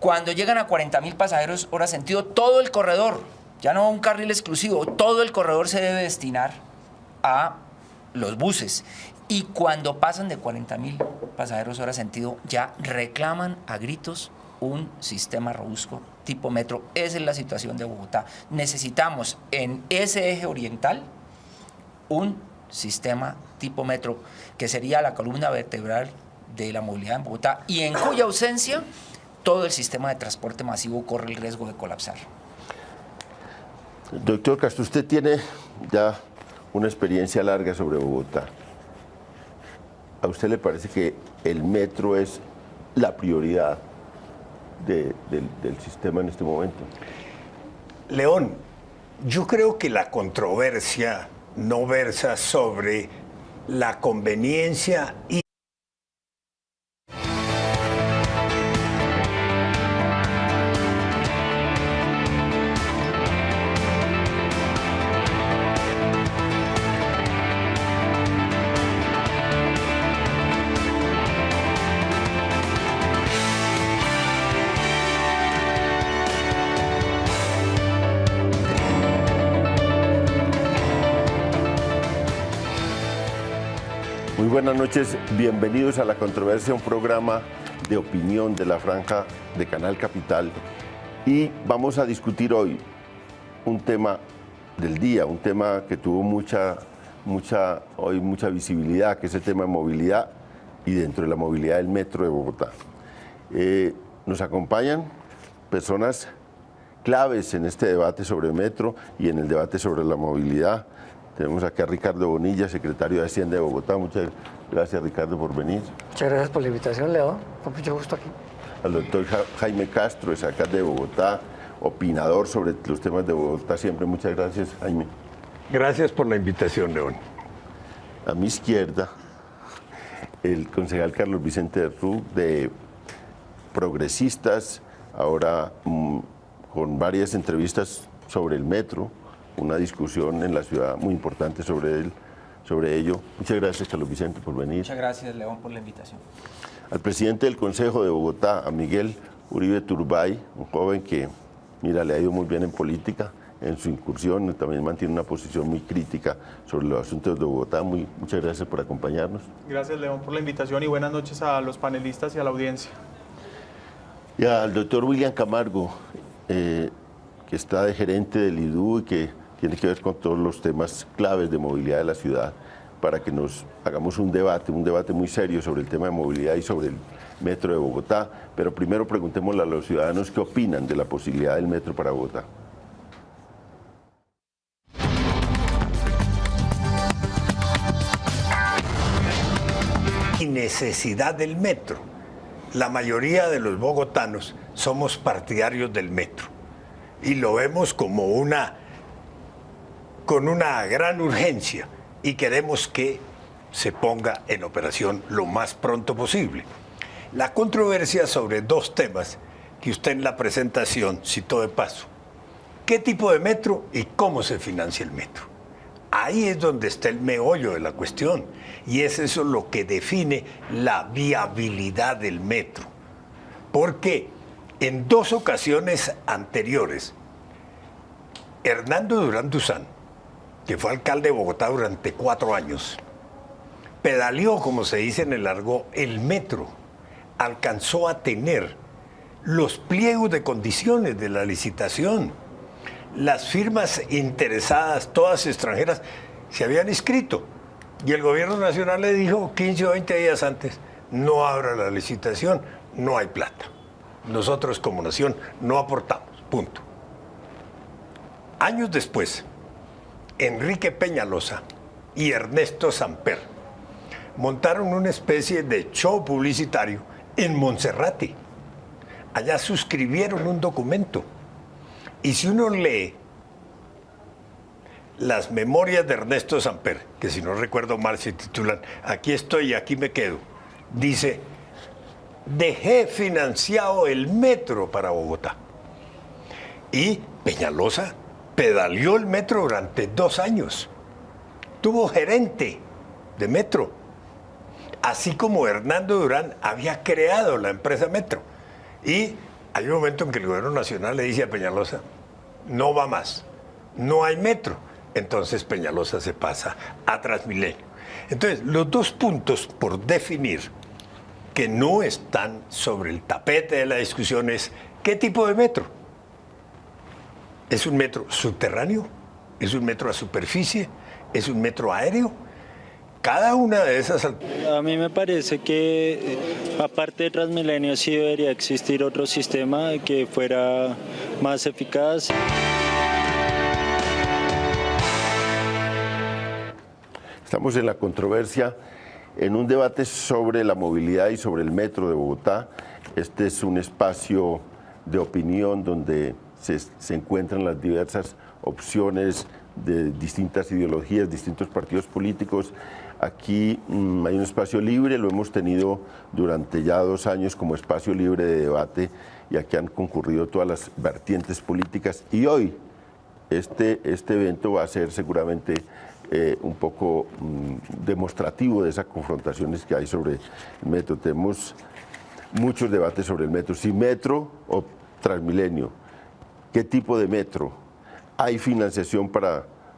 Cuando llegan a 40.000 pasajeros hora sentido, todo el corredor, ya no un carril exclusivo, todo el corredor se debe destinar a los buses. Y cuando pasan de 40.000 pasajeros hora sentido, ya reclaman a gritos un sistema robusto tipo metro. Esa es la situación de Bogotá. Necesitamos en ese eje oriental un sistema tipo metro, que sería la columna vertebral de la movilidad en Bogotá, y en cuya ausencia todo el sistema de transporte masivo corre el riesgo de colapsar. Doctor Castro, usted tiene ya una experiencia larga sobre Bogotá. ¿A usted le parece que el metro es la prioridad del sistema en este momento? León, yo creo que la controversia no versa sobre la conveniencia y buenas noches, bienvenidos a La Controversia, un programa de opinión de la Franja de Canal Capital. Y vamos a discutir hoy un tema del día, un tema que tuvo mucha visibilidad, que es el tema de movilidad, y dentro de la movilidad del metro de Bogotá. Nos acompañan personas claves en este debate sobre el metro y en el debate sobre la movilidad. Tenemos aquí a Ricardo Bonilla, secretario de Hacienda de Bogotá. Muchas gracias, Ricardo, por venir. Muchas gracias por la invitación, León. Con mucho gusto aquí. Al doctor Jaime Castro, es acá de Bogotá, opinador sobre los temas de Bogotá siempre. Muchas gracias, Jaime. Gracias por la invitación, León. A mi izquierda, el concejal Carlos Vicente Rú, de Progresistas, ahora con varias entrevistas sobre el metro, una discusión en la ciudad muy importante sobre ello. Muchas gracias, Carlos Vicente, por venir. Muchas gracias, León, por la invitación. Al presidente del Consejo de Bogotá, a Miguel Uribe Turbay, un joven que, mira, le ha ido muy bien en política, en su incursión, también mantiene una posición muy crítica sobre los asuntos de Bogotá. Muchas gracias por acompañarnos. Gracias, León, por la invitación y buenas noches a los panelistas y a la audiencia. Y al doctor William Camargo, que está de gerente del IDU y que tiene que ver con todos los temas claves de movilidad de la ciudad, para que nos hagamos un debate muy serio sobre el tema de movilidad y sobre el metro de Bogotá. Pero primero preguntémosle a los ciudadanos qué opinan de la posibilidad del metro para Bogotá. Y necesidad del metro. La mayoría de los bogotanos somos partidarios del metro y lo vemos como con una gran urgencia y queremos que se ponga en operación lo más pronto posible. La controversia sobre dos temas que usted en la presentación citó de paso. ¿Qué tipo de metro y cómo se financia el metro? Ahí es donde está el meollo de la cuestión y es eso lo que define la viabilidad del metro. Porque en 2 ocasiones anteriores, Hernando Durán Duzán, que fue alcalde de Bogotá durante 4 años, pedaleó, como se dice en el argot, el metro, alcanzó a tener los pliegos de condiciones de la licitación. Las firmas interesadas, todas extranjeras, se habían inscrito. Y el gobierno nacional le dijo 15 o 20 días antes, no abra la licitación, no hay plata. Nosotros como nación no aportamos, punto. Años después, Enrique Peñalosa y Ernesto Samper montaron una especie de show publicitario en Monserrate. Allá suscribieron un documento. Y si uno lee las memorias de Ernesto Samper, que si no recuerdo mal se titulan Aquí estoy y aquí me quedo, dice, dejé financiado el metro para Bogotá. Y Peñalosa pedaleó el metro durante 2 años. Tuvo gerente de metro. Así como Hernando Durán había creado la empresa Metro. Y hay un momento en que el gobierno nacional le dice a Peñalosa, no va más, no hay metro. Entonces Peñalosa se pasa a Transmilenio. Entonces, los 2 puntos por definir que no están sobre el tapete de la discusión es ¿qué tipo de metro? ¿Es un metro subterráneo? ¿Es un metro a superficie? ¿Es un metro aéreo? Cada una de esas... A mí me parece que, aparte de Transmilenio, sí debería existir otro sistema que fuera más eficaz. Estamos en la controversia, en un debate sobre la movilidad y sobre el metro de Bogotá. Este es un espacio de opinión donde se encuentran las diversas opciones de distintas ideologías, distintos partidos políticos. Aquí hay un espacio libre, lo hemos tenido durante ya 2 años como espacio libre de debate y aquí han concurrido todas las vertientes políticas y hoy este evento va a ser seguramente un poco demostrativo de esas confrontaciones que hay sobre el metro. Tenemos muchos debates sobre el metro, si metro o Transmilenio, qué tipo de metro, hay financiación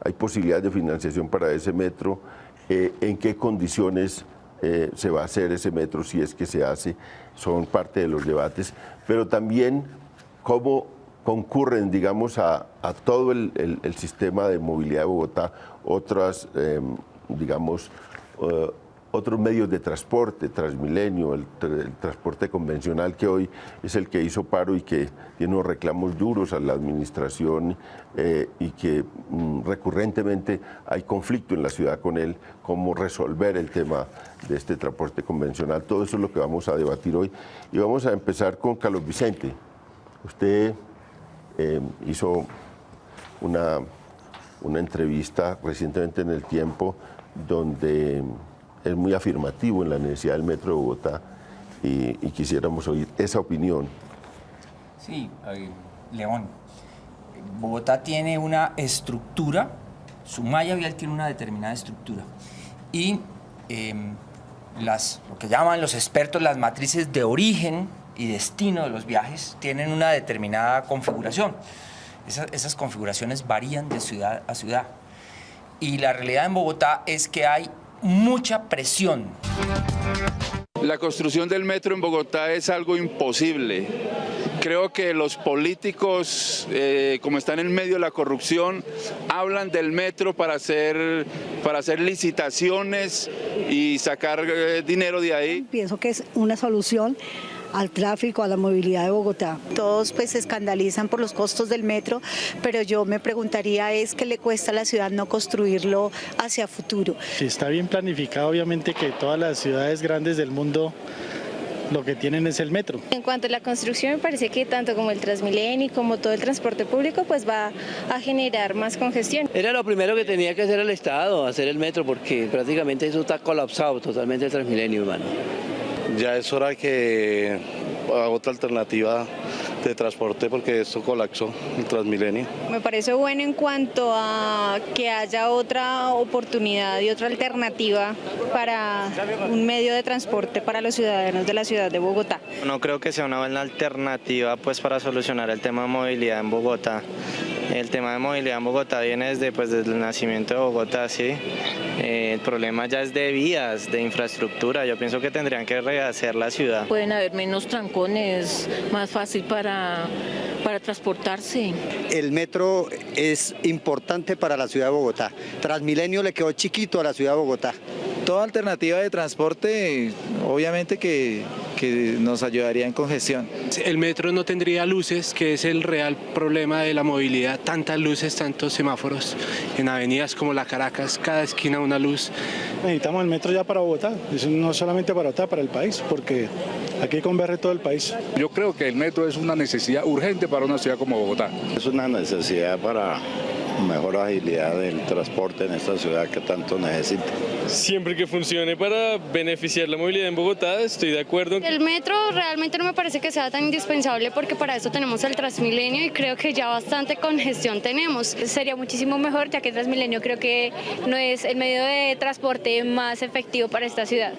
hay posibilidad de financiación para ese metro, en qué condiciones se va a hacer ese metro, si es que se hace, son parte de los debates, pero también cómo concurren, digamos, a todo el sistema de movilidad de Bogotá, otras, digamos, otros medios de transporte, Transmilenio, el transporte convencional que hoy es el que hizo paro y que tiene unos reclamos duros a la administración y que recurrentemente hay conflicto en la ciudad con él, cómo resolver el tema de este transporte convencional. Todo eso es lo que vamos a debatir hoy y vamos a empezar con Carlos Vicente. Usted hizo una entrevista recientemente en El Tiempo donde es muy afirmativo en la necesidad del metro de Bogotá y quisiéramos oír esa opinión. Sí, León, Bogotá tiene una estructura, su malla vial tiene una determinada estructura y lo que llaman los expertos las matrices de origen y destino de los viajes tienen una determinada configuración. Esas configuraciones varían de ciudad a ciudad. Y la realidad en Bogotá es que hay mucha presión. La construcción del metro en Bogotá es algo imposible. Creo que los políticos, como están en medio de la corrupción, hablan del metro para hacer licitaciones y sacar dinero de ahí. Pienso que es una solución al tráfico, a la movilidad de Bogotá. Todos pues se escandalizan por los costos del metro, pero yo me preguntaría es qué le cuesta a la ciudad no construirlo hacia futuro. Si está bien planificado, obviamente que todas las ciudades grandes del mundo lo que tienen es el metro. En cuanto a la construcción, me parece que tanto como el Transmilenio como todo el transporte público pues va a generar más congestión. Era lo primero que tenía que hacer el Estado, hacer el metro, porque prácticamente eso está colapsado totalmente el Transmilenio, hermano. Ya es hora que haga otra alternativa de transporte porque esto colapsó el Transmilenio. Me parece bueno en cuanto a que haya otra oportunidad y otra alternativa para un medio de transporte para los ciudadanos de la ciudad de Bogotá. No creo que sea una buena alternativa pues para solucionar el tema de movilidad en Bogotá. El tema de movilidad en Bogotá viene desde el nacimiento de Bogotá, ¿sí? El problema ya es de vías, de infraestructura. Yo pienso que tendrían que rehacer la ciudad. Pueden haber menos trancones, más fácil para transportarse. El metro es importante para la ciudad de Bogotá. Transmilenio le quedó chiquito a la ciudad de Bogotá. Toda alternativa de transporte, obviamente que nos ayudaría en congestión. El metro no tendría luces, que es el real problema de la movilidad. Tantas luces, tantos semáforos en avenidas como la Caracas, cada esquina una luz. Necesitamos el metro ya para Bogotá, no solamente para Bogotá, para el país, porque aquí converge todo el país. Yo creo que el metro es una necesidad urgente para una ciudad como Bogotá. Es una necesidad para mejor agilidad del transporte en esta ciudad que tanto necesita. Siempre que funcione para beneficiar la movilidad en Bogotá, estoy de acuerdo. El metro realmente no me parece que sea tan indispensable porque para eso tenemos el Transmilenio y creo que ya bastante congestión tenemos. Sería muchísimo mejor, ya que el Transmilenio creo que no es el medio de transporte más efectivo para esta ciudad.